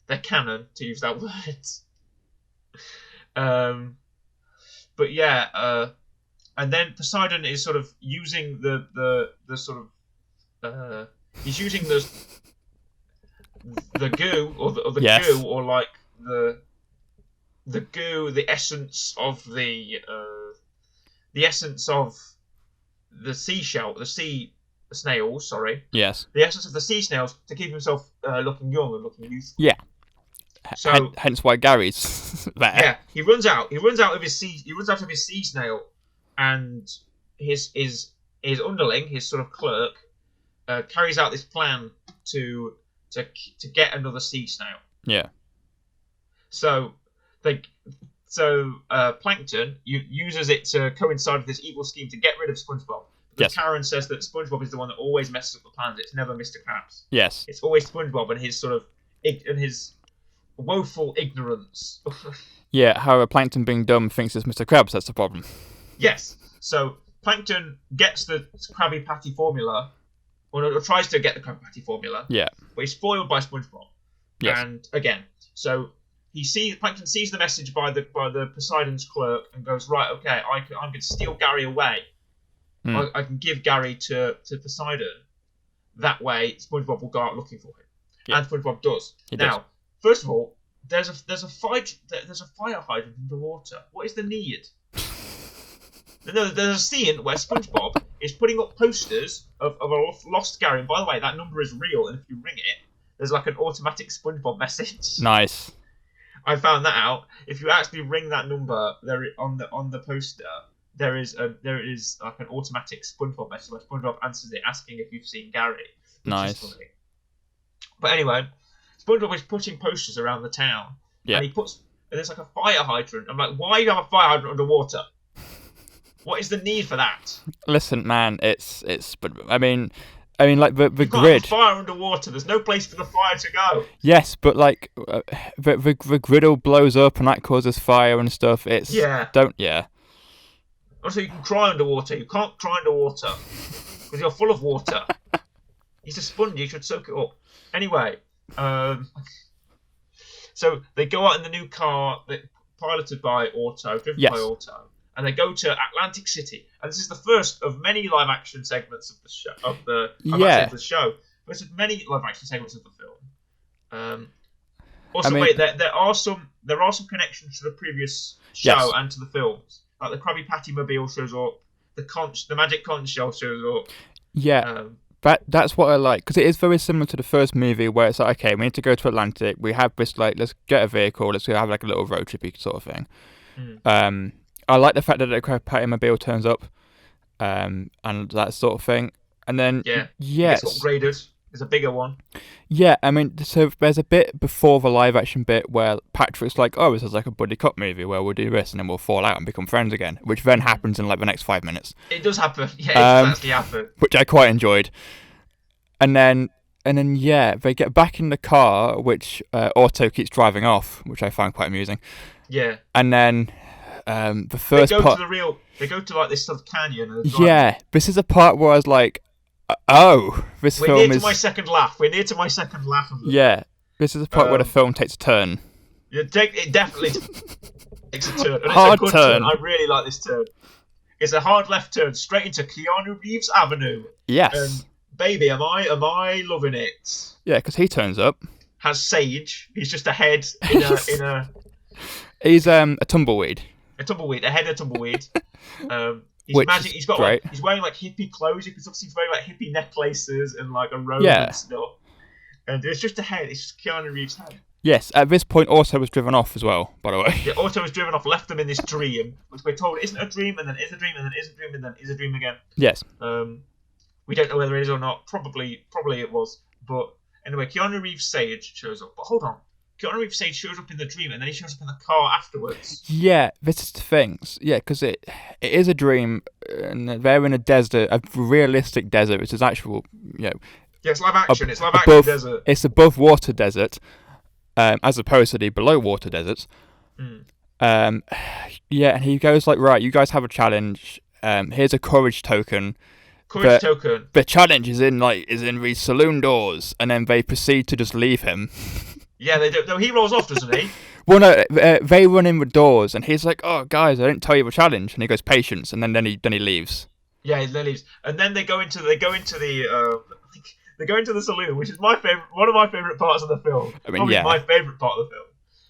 They're canon, to use that word. But yeah, and then Poseidon is sort of using the sort of he's using the goo or the goo or like the goo, the essence of the sea snails, sorry. Yes. The essence of the sea snails to keep himself looking young and looking youthful. Yeah. So hence why Gary's there. Yeah, he runs out of his sea snail, and his underling, his sort of clerk, carries out this plan to get another sea snail. Yeah. So Plankton uses it to coincide with this evil scheme to get rid of SpongeBob. Because Karen says that SpongeBob is the one that always messes up the plans. It's never Mr. Krabs. Yes. It's always SpongeBob and his sort of his woeful ignorance. Yeah, how a Plankton being dumb thinks it's Mr. Krabs. That's the problem. Yes. So Plankton gets the Krabby Patty formula, or tries to get the Krabby Patty formula. Yeah. But he's foiled by SpongeBob. Yes. And again, so Plankton sees the message by the Poseidon's clerk and goes, right, okay, I'm going to steal Gary away. I can give Gary to Poseidon. That way, SpongeBob will go out looking for him, and SpongeBob does. Now, first of all, there's a fire hydrant underwater. What is the need? There's a scene where SpongeBob is putting up posters of a lost Gary. And by the way, that number is real, and if you ring it, there's like an automatic SpongeBob message. Nice. I found that out. If you actually ring that number, there on the poster, there is like an automatic SpongeBob message where SpongeBob answers it, asking if you've seen Gary. Nice. But anyway, SpongeBob is putting posters around the town, and and there's like a fire hydrant. I'm like, why do you have a fire hydrant underwater? What is the need for that? Listen, man, but I mean, like the you can't grid. Have a fire underwater. There's no place for the fire to go. Yes, but like the grid all blows up and that causes fire and stuff. Also, you can cry underwater. You can't cry underwater because you're full of water. He's a sponge. You should soak it up. Anyway, so they go out in the new car, piloted by Auto, driven by Auto. And they go to Atlantic City, and this is the first of many live-action segments of the show. First of many live-action segments of the film. There are some connections to the previous show and to the films. Like the Krabby Patty Mobile shows up, the Magic Conch Shell shows up. Yeah, that's what I like, because it is very similar to the first movie, where it's like, okay, we need to go to Atlantic. We have this let's get a vehicle. Let's go have like a little road trippy sort of thing. I like the fact that the Krabby Patty Mobile turns up, and that sort of thing. And then, it's upgraded. There's a bigger one. Yeah, I mean, so there's a bit before the live-action bit where Patrick's like, oh, this is like a buddy cop movie where we'll do this and then we'll fall out and become friends again, which then happens in like the next 5 minutes. It does happen. Yeah, it does actually happen. Which I quite enjoyed. And then, they get back in the car, which Otto keeps driving off, which I found quite amusing. Yeah. And then... the first part... They go to like this sort of canyon. And this is a part where I was like, this film is... We're near to my second laugh. Of it. Yeah, this is a part where the film takes a turn. It definitely takes a turn. And hard it's a good turn. I really like this turn. It's a hard left turn straight into Keanu Reeves Avenue. Yes. And baby, am I loving it? Yeah, because he turns up. Has Sage. He's just a head in a... He's a tumbleweed. A head of tumbleweed. He's wearing like hippie clothes. You can see he's wearing like hippie necklaces and like a robe and stuff. And it's just a head. It's just Keanu Reeves' head. Yes, at this point, Otto was driven off as well, by the way. Yeah, Otto was driven off, left them in this dream, which we're told isn't a dream, and then is a dream, and then is a dream, and then is a dream again. Yes. We don't know whether it is or not. Probably it was. But anyway, Keanu Reeves' Sage shows up. But hold on. Keanu Reeves Sage shows up in the dream, and then he shows up in the car afterwards. Yeah, this is the thing. Yeah, because it is a dream, and they're in a desert, a realistic desert, which is actual, Yeah, it's live action. It's live action desert. It's above water desert, as opposed to the below water deserts. And he goes like, right, you guys have a challenge. Here's a courage token. The challenge is in these saloon doors, and then they proceed to just leave him. Yeah, they do. No, he rolls off, doesn't he? Well, no, they run in the doors, and he's like, "Oh, guys, I didn't tell you the challenge." And he goes, "Patience," and then he leaves. Yeah, he leaves, and then they go into the saloon, which is one of my favorite parts of the film. I mean, probably my favorite part of the film.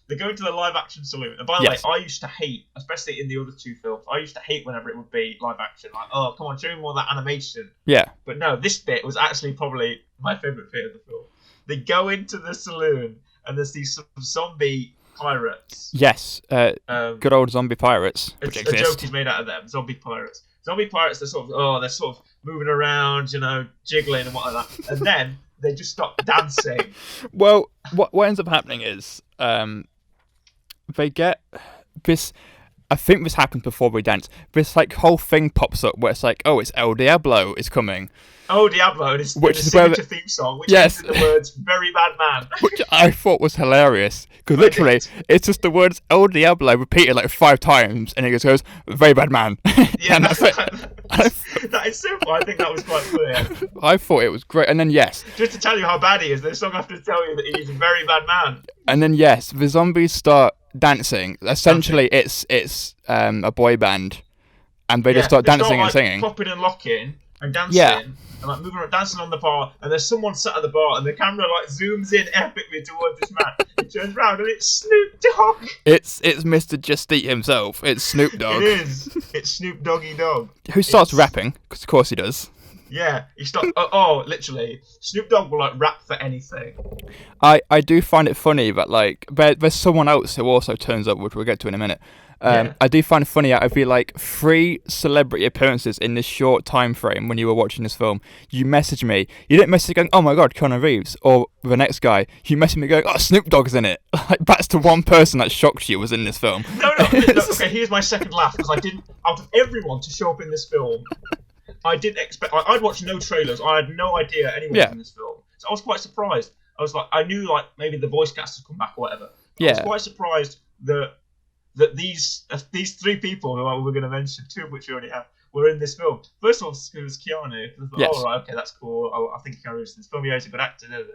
They go into the live action saloon, and by the way, I used to hate, especially in the other two films, I used to hate whenever it would be live action. Like, oh, come on, show me more of that animation. Yeah. But no, this bit was actually probably my favorite bit of the film. They go into the saloon. And there's these zombie pirates. Yes, good old zombie pirates. Which exist. A joke is made out of them. Zombie pirates. Zombie pirates. They're sort of moving around, jiggling and whatnot. And then they just stop dancing. Well, what ends up happening is they get this. I think this happens before we dance. This whole thing pops up where it's like, oh, it's El Diablo is coming. Oh, Diablo, and it's the signature theme song, which is the words "Very Bad Man," which I thought was hilarious because literally it's just the words "El Diablo" repeated like 5 times, and it just goes "Very Bad Man." Yeah, and that's it. That is simple. I think that was quite funny. I thought it was great. And then, yes. Just to tell you how bad he is, this song I have to tell you that he's a very bad man. And then, yes, the zombies start dancing. Essentially, it's a boy band. And they just start dancing and singing. Popping and locking and dancing. Yeah. And like moving around, dancing on the bar, and there's someone sat at the bar, and the camera like zooms in epically towards this man. He turns around, and it's Snoop Dogg. It's Mr. Just Eat himself. It's Snoop Dogg. It is. It's Snoop Doggy Dogg. Who starts rapping? Because of course he does. Yeah, he starts. Literally, Snoop Dogg will like rap for anything. I do find it funny that like there's someone else who also turns up, which we'll get to in a minute. I do find it funny out of the like 3 celebrity appearances in this short time frame when you were watching this film. You message me. You didn't message going, "Oh my god, Keanu Reeves," or the next guy. You message me going, "Oh, Snoop Dogg's in it." Like that's the one person that shocked you was in this film. No. Okay, here's my second laugh because I didn't. Out of everyone to show up in this film, I didn't expect. I'd watched no trailers. I had no idea anyone was in this film, so I was quite surprised. I was like, I knew like maybe the voice cast had come back or whatever. I was quite surprised that these 3 people who we're going to mention, 2 of which we already have, were in this film. First of all, it was Keanu. I thought, oh, right, okay, that's cool. I think Keanu Reeves in this film. Yeah, he's a good actor. And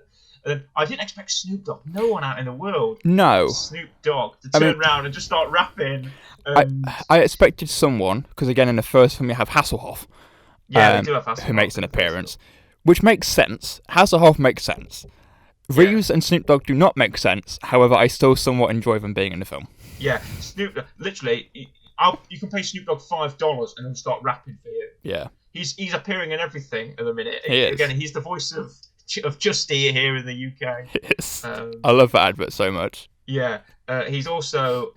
then I didn't expect Snoop Dogg. No one out in the world. No. Snoop Dogg to turn around and just start rapping. I expected someone, because again, in the first film you have Hasselhoff. Yeah, they do have Hasselhoff. Who makes an appearance. Which makes sense. Hasselhoff makes sense. Reeves and Snoop Dogg do not make sense. However, I still somewhat enjoy them being in the film. Yeah, Snoop Dogg, literally, you can pay Snoop Dogg $5 and he'll start rapping for you. Yeah. He's appearing in everything at the minute. He is. Again, he's the voice of Justy here in the UK. Yes. I love that advert so much. Yeah. He's also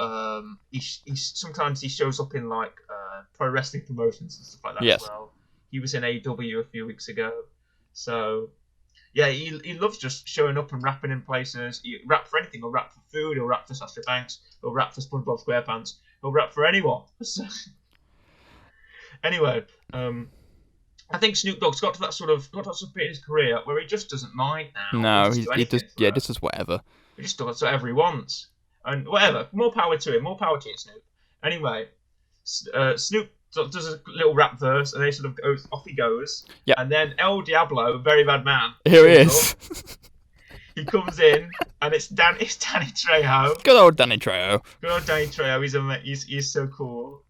sometimes he shows up in like pro wrestling promotions and stuff like that as well. He was in AEW a few weeks ago. So yeah, he loves just showing up and rapping in places. He'll rap for anything. He'll rap for food. He'll rap for Sasha Banks. He'll rap for Spongebob Squarepants. He'll rap for anyone. Anyway, I think Snoop Dogg's got to that sort of bit in his career where he just doesn't mind now. No, he just is whatever. He just does whatever he wants, and whatever. More power to him. More power to you, Snoop. Anyway, Snoop does a little rap verse, and then he sort of goes off. He goes, and then El Diablo, very bad man. Here he is. He comes in, and it's Danny Trejo. Good old Danny Trejo. Good old Danny Trejo. He's so cool.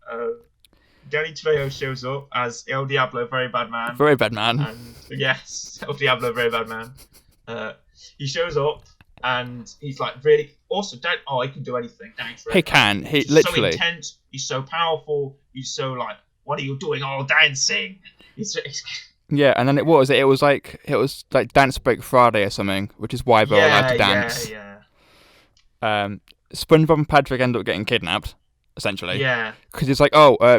Danny Trejo shows up as El Diablo, very bad man. Very bad man. And yes, El Diablo, very bad man. He shows up. And he's like really also. He can do anything. He can. He's literally so intense. He's so powerful. He's so like, what are you doing? Oh, dancing. Yeah, and then it was like Dance Break Friday or something, which is why they're allowed to dance. Yeah. SpongeBob and Patrick end up getting kidnapped, essentially. Yeah. Because it's like,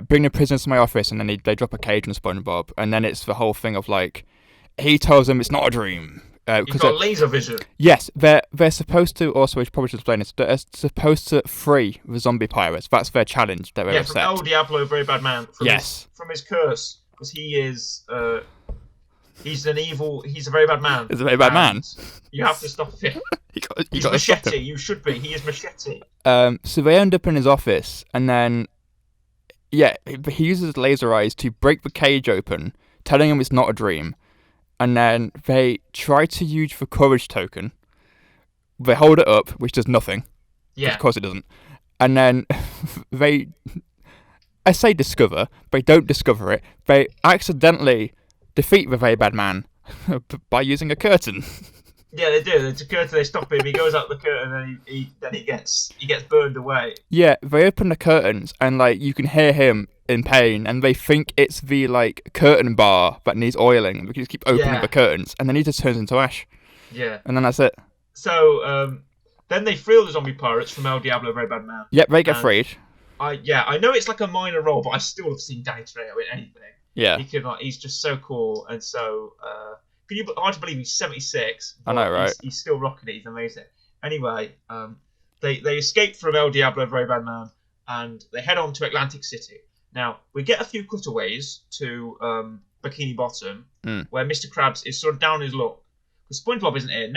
bring the prisoners to my office, and then they drop a cage on SpongeBob, and then it's the whole thing of like, he tells them it's not a dream. He's got laser vision. Yes, they're supposed to. Also, we should probably explain this. They're supposed to free the zombie pirates. That's their challenge. They're from El Diablo, very bad man. From his curse, because he is. He's an evil. He's a very bad man. He's a very bad man. You have to stop him. He's Machete. You should be. He is Machete. So they end up in his office, and then, he uses laser eyes to break the cage open, telling him it's not a dream. And then they try to use the courage token. They hold it up, which does nothing. Yeah. Of course it doesn't. And then I say discover, they don't discover it. They accidentally defeat the very bad man by using a curtain. Yeah, they do. There's a curtain, they stop him, he goes out the curtain, and he gets burned away. Yeah, they open the curtains, and like you can hear him in pain, and they think it's the like curtain bar that needs oiling. We can just keep opening the curtains, and then he just turns into ash. Yeah. And then that's it. So then they free all the zombie pirates from El Diablo, very bad man. Yep, they get freed. I know it's like a minor role, but I still have seen Danny Trejo in anything. Yeah. He's just so cool, and so hard to believe he's 76. I know, right? He's still rocking it. He's amazing. Anyway, they escape from El Diablo, very bad man, and they head on to Atlantic City. Now we get a few cutaways to Bikini Bottom, where Mr. Krabs is sort of down his luck because SpongeBob isn't here.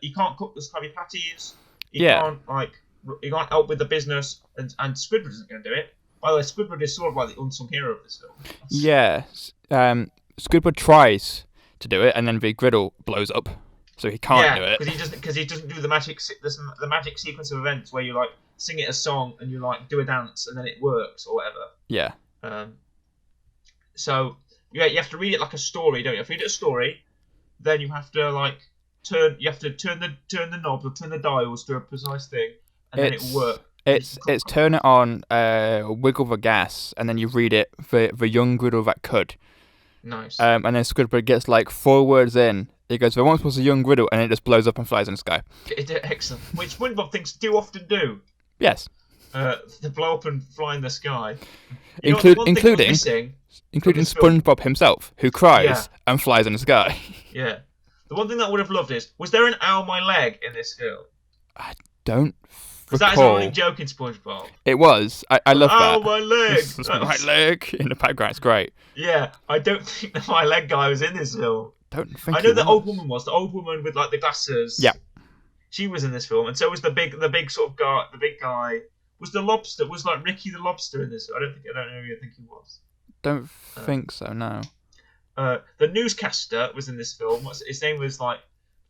He can't cook the Krabby Patties. He can't help with the business, and Squidward isn't going to do it. By the way, Squidward is sort of like the unsung hero of this film. Yeah. Squidward tries to do it, and then the griddle blows up, so he can't do it. Because he doesn't do the magic sequence of events where you like sing it a song and you like do a dance and then it works or whatever. Yeah. So you have to read it like a story, don't you? If you read it a story, then you have to like turn the knobs or turn the dials to a precise thing, and then it will work. It's turn it on, wiggle the gas, and then you read it for the young griddle that could. Nice. And then Squidward gets like 4 words in. He goes, "There once was a young griddle," and it just blows up and flies in the sky. Excellent. Which SpongeBob things do often do. Yes. To blow up and fly in the sky. Including SpongeBob himself, who cries and flies in the sky. Yeah. The one thing that I would have loved was there an "ow my leg" in this film? I don't. Was that his running joke in SpongeBob? It was. I love that. Ow my leg! My leg in the background. It's great. Yeah, I don't think the my leg guy was in this film. I know the old woman was. The old woman with like the glasses. Yeah. She was in this film, and so was the big sort of guy. The big guy was the lobster. Was like Ricky the lobster in this? I don't know who you think he was. Don't think so. No. The newscaster was in this film. His name was like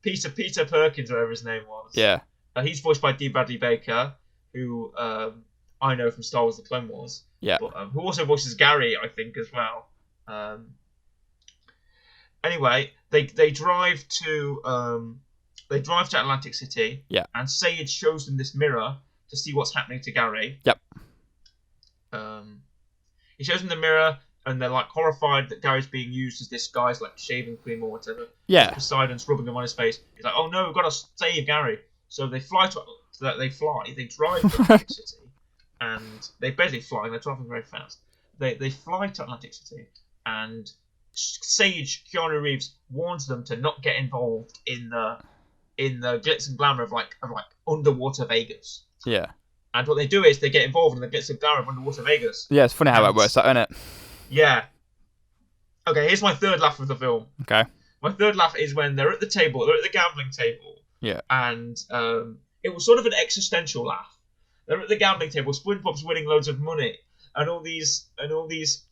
Peter Perkins, whatever his name was. Yeah. He's voiced by D. Bradley Baker, who I know from Star Wars: The Clone Wars. Yeah. But, who also voices Gary, I think, as well. Anyway, they drive to Atlantic City. Yeah. And Sage shows them this mirror to see what's happening to Gary. Yep. He shows them the mirror, and they're like horrified that Gary's being used as this guy's like shaving cream or whatever. Yeah. Poseidon's rubbing him on his face. He's like, "Oh no, we've got to save Gary." So they drive to Atlantic City, and they barely fly. They're traveling very fast. They fly to Atlantic City, and Sage Keanu Reeves warns them to not get involved in the glitz and glamour of like underwater Vegas. Yeah. And what they do is they get involved in the glitz and glamour of underwater Vegas. Yeah, it's funny how that works, isn't it? Yeah. Okay, here's my third laugh of the film. Okay. My third laugh is when they're at the table. They're at the gambling table. Yeah. And it was sort of an existential laugh. They're at the gambling table. SpongeBob's winning loads of money, and all these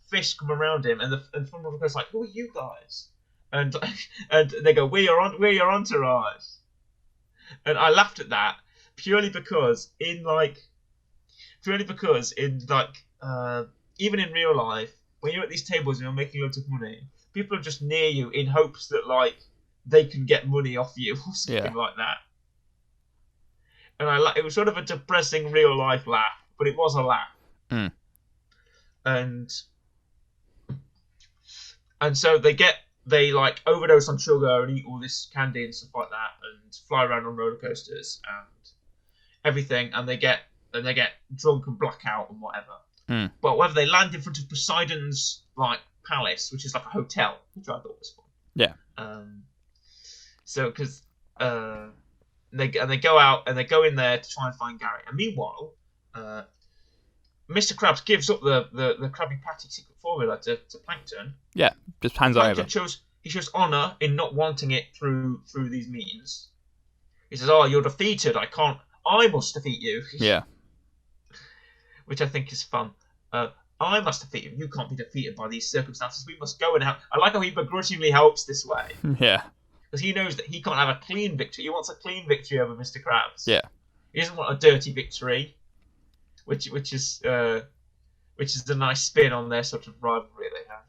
fish come around him, and SpongeBob goes like, "Who are you guys?" And they go, "We're your entourage." And I laughed at that purely because in even in real life, when you're at these tables and you're making loads of money, people are just near you in hopes that like they can get money off you or something like that. And it was sort of a depressing real life laugh, but it was a laugh. Mm. And so they like overdose on sugar and eat all this candy and stuff like that, and fly around on roller coasters and everything, and they get drunk and black out and whatever. Mm. But whether they land in front of Poseidon's like palace, which is like a hotel, which I thought was fun. Yeah. So because they go out and they go in there to try and find Gary, and meanwhile, Mr. Krabs gives up the Krabby Patty secret formula to Plankton. Yeah, just hands over. He shows honour in not wanting it through these means. He says, "Oh, you're defeated. I must defeat you." Yeah. Which I think is fun. I must defeat you. You can't be defeated by these circumstances. We must go and help. I like how he begrudgingly helps this way. Yeah. Because he knows that he can't have a clean victory. He wants a clean victory over Mr. Krabs. Yeah. He doesn't want a dirty victory, which is a nice spin on their sort of rivalry they have.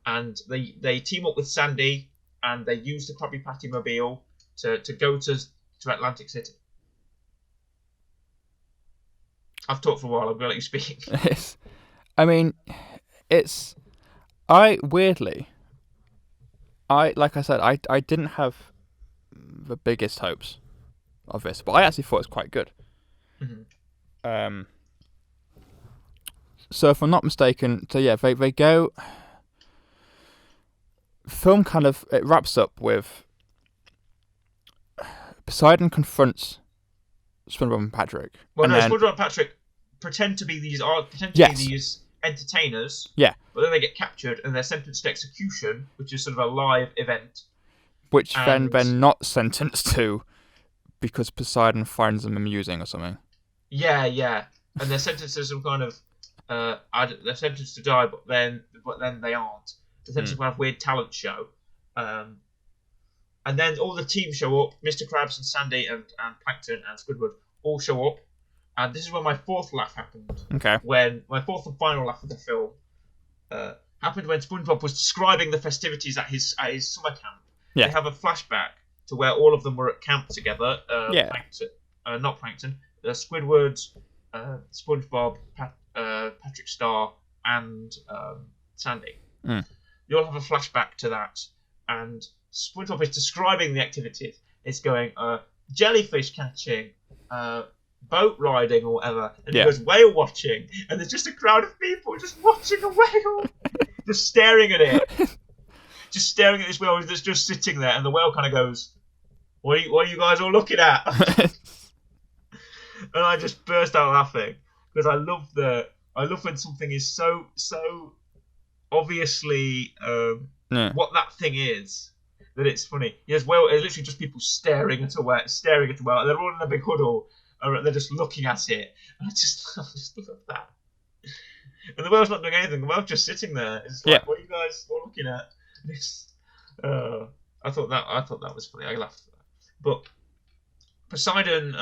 And they team up with Sandy, and they use the Krabby Patty mobile to go to Atlantic City. I've talked for a while. I'm going to let you speak. I mean, like I said, I didn't have the biggest hopes of this, but I actually thought it was quite good. Mm-hmm. So if I'm not mistaken, they go. Film kind of it wraps up with Poseidon confronts SpongeBob and Patrick. Well, no, SpongeBob and Patrick pretend to be these entertainers. Yeah. But then they get captured and they're sentenced to execution, which is sort of a live event. Which then they're not sentenced to because Poseidon finds them amusing or something. Yeah. And they're sentenced to some kind of they're sentenced to die, but then they aren't. They're sentenced to have a weird talent show. And then all the team show up. Mr. Krabs and Sandy and Plankton and Squidward all show up. And this is where my fourth laugh happened. Okay. When my fourth and final laugh of the film happened when SpongeBob was describing the festivities at his summer camp. Yeah. They have a flashback to where all of them were at camp together. Plankton, not Plankton. Squidward, SpongeBob, Patrick Star, and Sandy. You all have a flashback to that, and SpongeBob is describing the activities. It's going jellyfish catching, boat riding, or whatever, and he goes whale watching, and there's just a crowd of people just watching a whale, just staring at it, just staring at this whale that's just sitting there, and the whale kind of goes, "What are you guys all looking at?" And I just burst out laughing because I love when something is so obviously what that thing is. That it's funny. Yes, well, it's literally just people staring at a whale. They're all in a big huddle. They're just looking at it. And I just love that. And the whale's not doing anything. The whale's just sitting there. It's like, what are you guys all looking at? I thought that was funny. I laughed at that. But Poseidon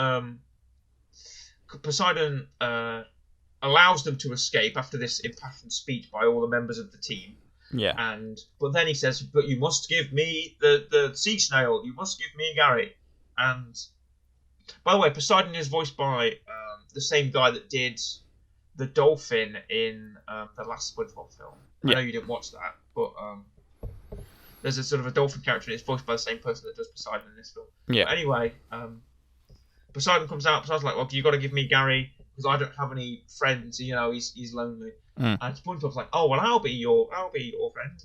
allows them to escape after this impassioned speech by all the members of the team. Yeah. But then he says, "But you must give me the sea snail. You must give me Gary." And by the way, Poseidon is voiced by the same guy that did the dolphin in the last SpongeBob film. I know you didn't watch that, but there's a sort of a dolphin character, and it's voiced by the same person that does Poseidon in this film. Yeah. But anyway, Poseidon comes out. Poseidon's like, "Well, you got to give me Gary because I don't have any friends. You know, he's lonely." And SpongeBob's like, "Oh well, I'll be your friend."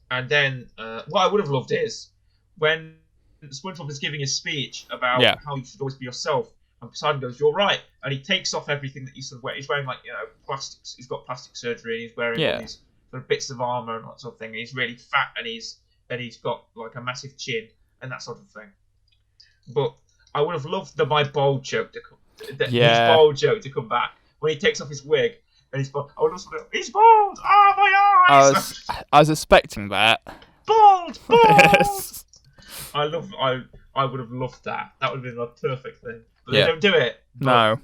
And then what I would have loved is when SpongeBob is giving his speech about how you should always be yourself, and Poseidon goes, "You're right," and he takes off everything that he's sort of wearing. He's wearing like plastics. He's got plastic surgery, and he's wearing all these sort of bits of armor and that sort of thing. And he's really fat, and he's got like a massive chin and that sort of thing. But I would have loved my bald joke to come. His bald joke to come back. When he takes off his wig and he's bald, I would also go, "He's bald! Ah, my eyes!" I was expecting that. Bald! Yes. I would have loved that. That would have been the perfect thing. But they don't do it. No.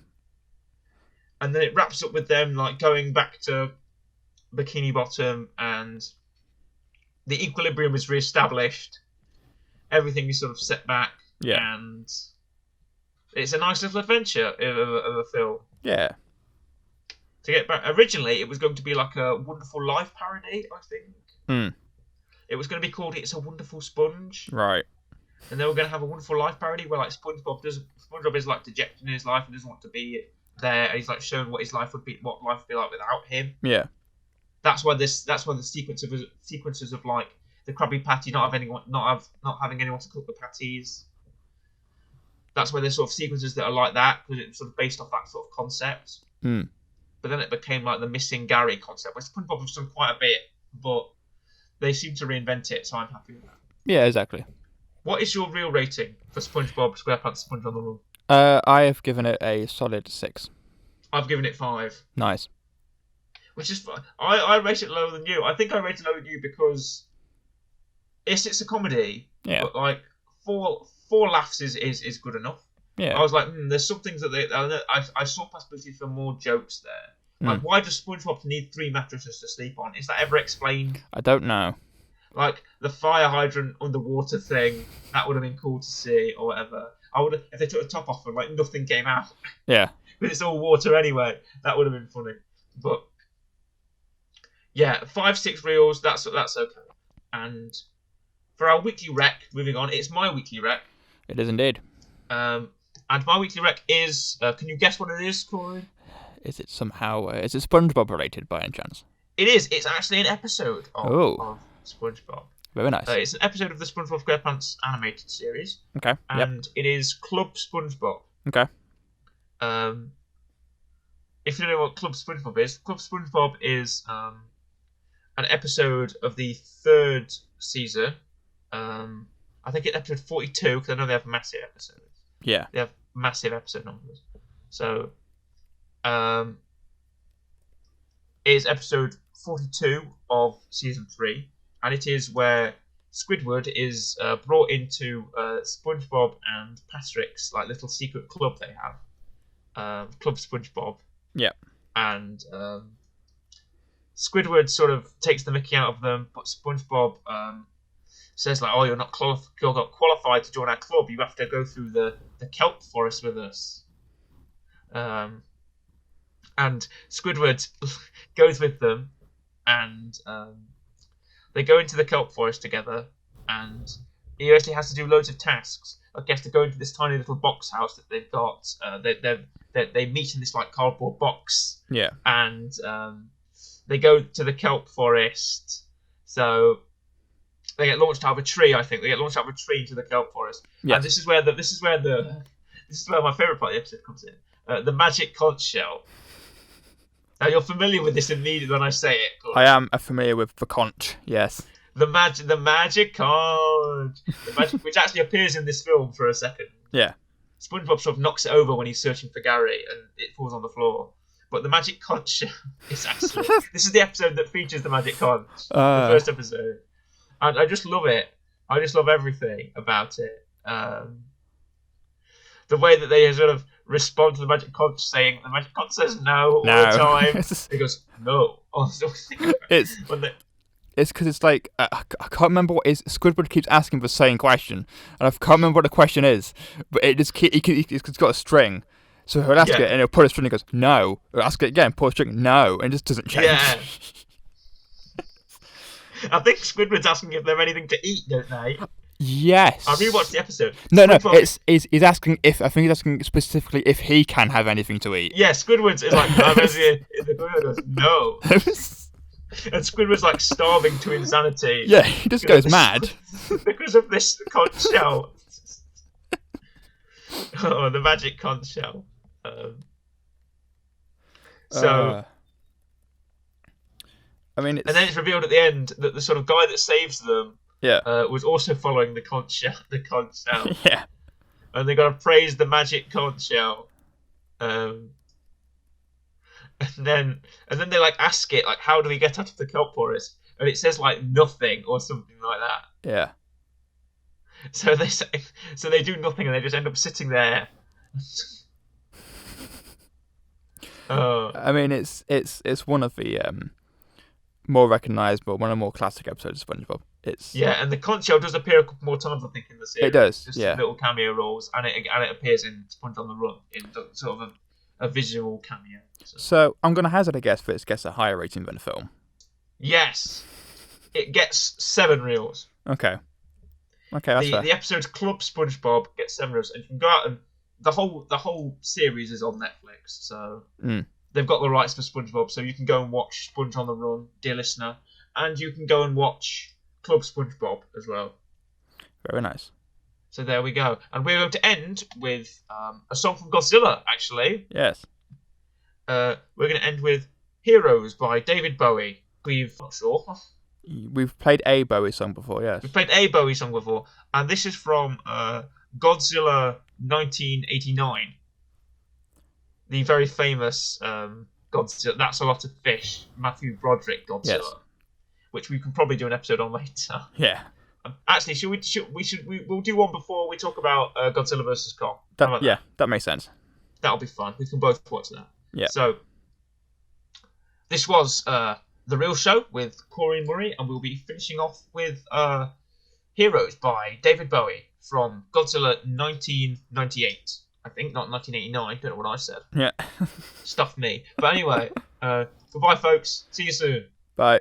And then it wraps up with them like going back to Bikini Bottom, and the equilibrium is reestablished. Everything is sort of set back. Yeah. And it's a nice little adventure of a film. Yeah. To get back, originally it was going to be like a Wonderful Life parody, I think. It was going to be called "It's a Wonderful Sponge." Right. And they were going to have a Wonderful Life parody where like SpongeBob is like dejected in his life and doesn't want to be there, and he's like showing what life would be like without him. Yeah. That's why the sequences of like the Krabby Patty not having anyone to cook the patties. That's where there's sort of sequences that are like that because it's sort of based off that sort of concept. But then it became like the missing Gary concept, where SpongeBob has done quite a bit, but they seem to reinvent it, so I'm happy with that. Yeah, exactly. What is your real rating for SpongeBob SquarePants Sponge on the Run? I have given it a solid 6. I've given it 5. Nice. Which is fine. I rate it lower than you. I think I rate it lower than you because it's a comedy. Yeah. But like four laughs is good enough. Yeah. I was like, there's some things that I saw possibility for more jokes there. Like, why does SpongeBob need 3 mattresses to sleep on? Is that ever explained? I don't know. Like the fire hydrant underwater thing, that would have been cool to see, or whatever. If they took the top off and like nothing came out. Yeah. But it's all water anyway. That would have been funny. But yeah, 5-6 reels. That's okay. And for our weekly rec, moving on, it's my weekly rec. It is indeed. And my weekly rec is. Can you guess what it is, Corey? Is it somehow? Is it SpongeBob related by any chance? It is. It's actually an episode of SpongeBob. Very nice. It's an episode of the SpongeBob SquarePants animated series. Okay. And it is Club SpongeBob. Okay. If you don't know what Club SpongeBob is an episode of the 3rd season. I think it's episode 42 because I know they have massive episodes. Yeah. They have massive episode numbers. So, is episode 42 of season 3, and it is where Squidward is brought into SpongeBob and Patrick's like little secret club they have, Club SpongeBob. Yeah. And Squidward sort of takes the mickey out of them, but SpongeBob says like, "Oh, you're not qualified to join our club. You have to go through the kelp forest with us." And Squidward goes with them, and they go into the kelp forest together, and he actually has to do loads of tasks. Like he has to go into this tiny little box house that they've got. They meet in this like cardboard box. Yeah. And they go to the kelp forest. So they get launched out of a tree. I think they get launched out of a tree into the kelp forest. Yes. And this is where my favourite part of the episode comes in. The magic conch shell. Now you're familiar with this immediately when I say it. I am familiar with the conch. Yes. The magic conch, which actually appears in this film for a second. Yeah. SpongeBob sort of knocks it over when he's searching for Gary, and it falls on the floor. But the magic conch is actually this is the episode that features the magic conch, the first episode, and I just love it. I just love everything about it. The way that they sort of respond to the magic conch, saying the magic conch says no all the time. He goes no. It's because it's like I can't remember what is. Squidward keeps asking the same question, and I can't remember what the question is. But it just he's got a string, so he'll ask it, and he'll pull a string, and he goes no. He'll ask it again, pull a string, no, and it just doesn't change. Yeah. I think Squidward's asking if they're anything to eat, don't they? Yes. I rewatched the episode. No. He's asking if. I think he's asking specifically if he can have anything to eat. Yeah, Squidward's is like the Squidward goes no. And Squidward's like starving to insanity. Yeah, he just goes mad. Because of this conch shell. Oh, the magic conch shell. I mean, and then it's revealed at the end that the sort of guy that saves them was also following the conch shell. Yeah. And they got to praise the magic conch shell. And then they like ask it like, how do we get out of the kelp forest? And it says like nothing or something like that. Yeah. So they do nothing and they just end up sitting there. I mean, it's one of the more recognisable, one of the more classic episodes of SpongeBob. And the conch shell does appear a couple more times, I think, in the series. It does. Just little cameo roles, and it appears in Sponge on the Run in sort of a visual cameo. So I'm going to hazard a guess that it gets a higher rating than the film. Yes, it gets 7 reels. Okay, that's fair. The episode Club SpongeBob gets 7 reels, and you can go out and the whole series is on Netflix, so they've got the rights for SpongeBob, so you can go and watch Sponge on the Run, dear listener, and you can go and watch Club SpongeBob as well. Very nice. So there we go. And we're going to end with a song from Godzilla, actually. Yes. We're going to end with Heroes by David Bowie. Not sure. We've played a Bowie song before, yes. We've played a Bowie song before. And this is from Godzilla 1989. The very famous Godzilla, That's a Lot of Fish, Matthew Broderick Godzilla. Yes. Which we can probably do an episode on later. Yeah. Actually, we'll do one before we talk about Godzilla vs. Kong. That makes sense. That'll be fun. We can both watch that. Yeah. So, this was The Real Show with Corey and Murray, and we'll be finishing off with Heroes by David Bowie from Godzilla 1998. I think, not 1989. Don't know what I said. Yeah. Stuff me. But anyway, goodbye, folks. See you soon. Bye.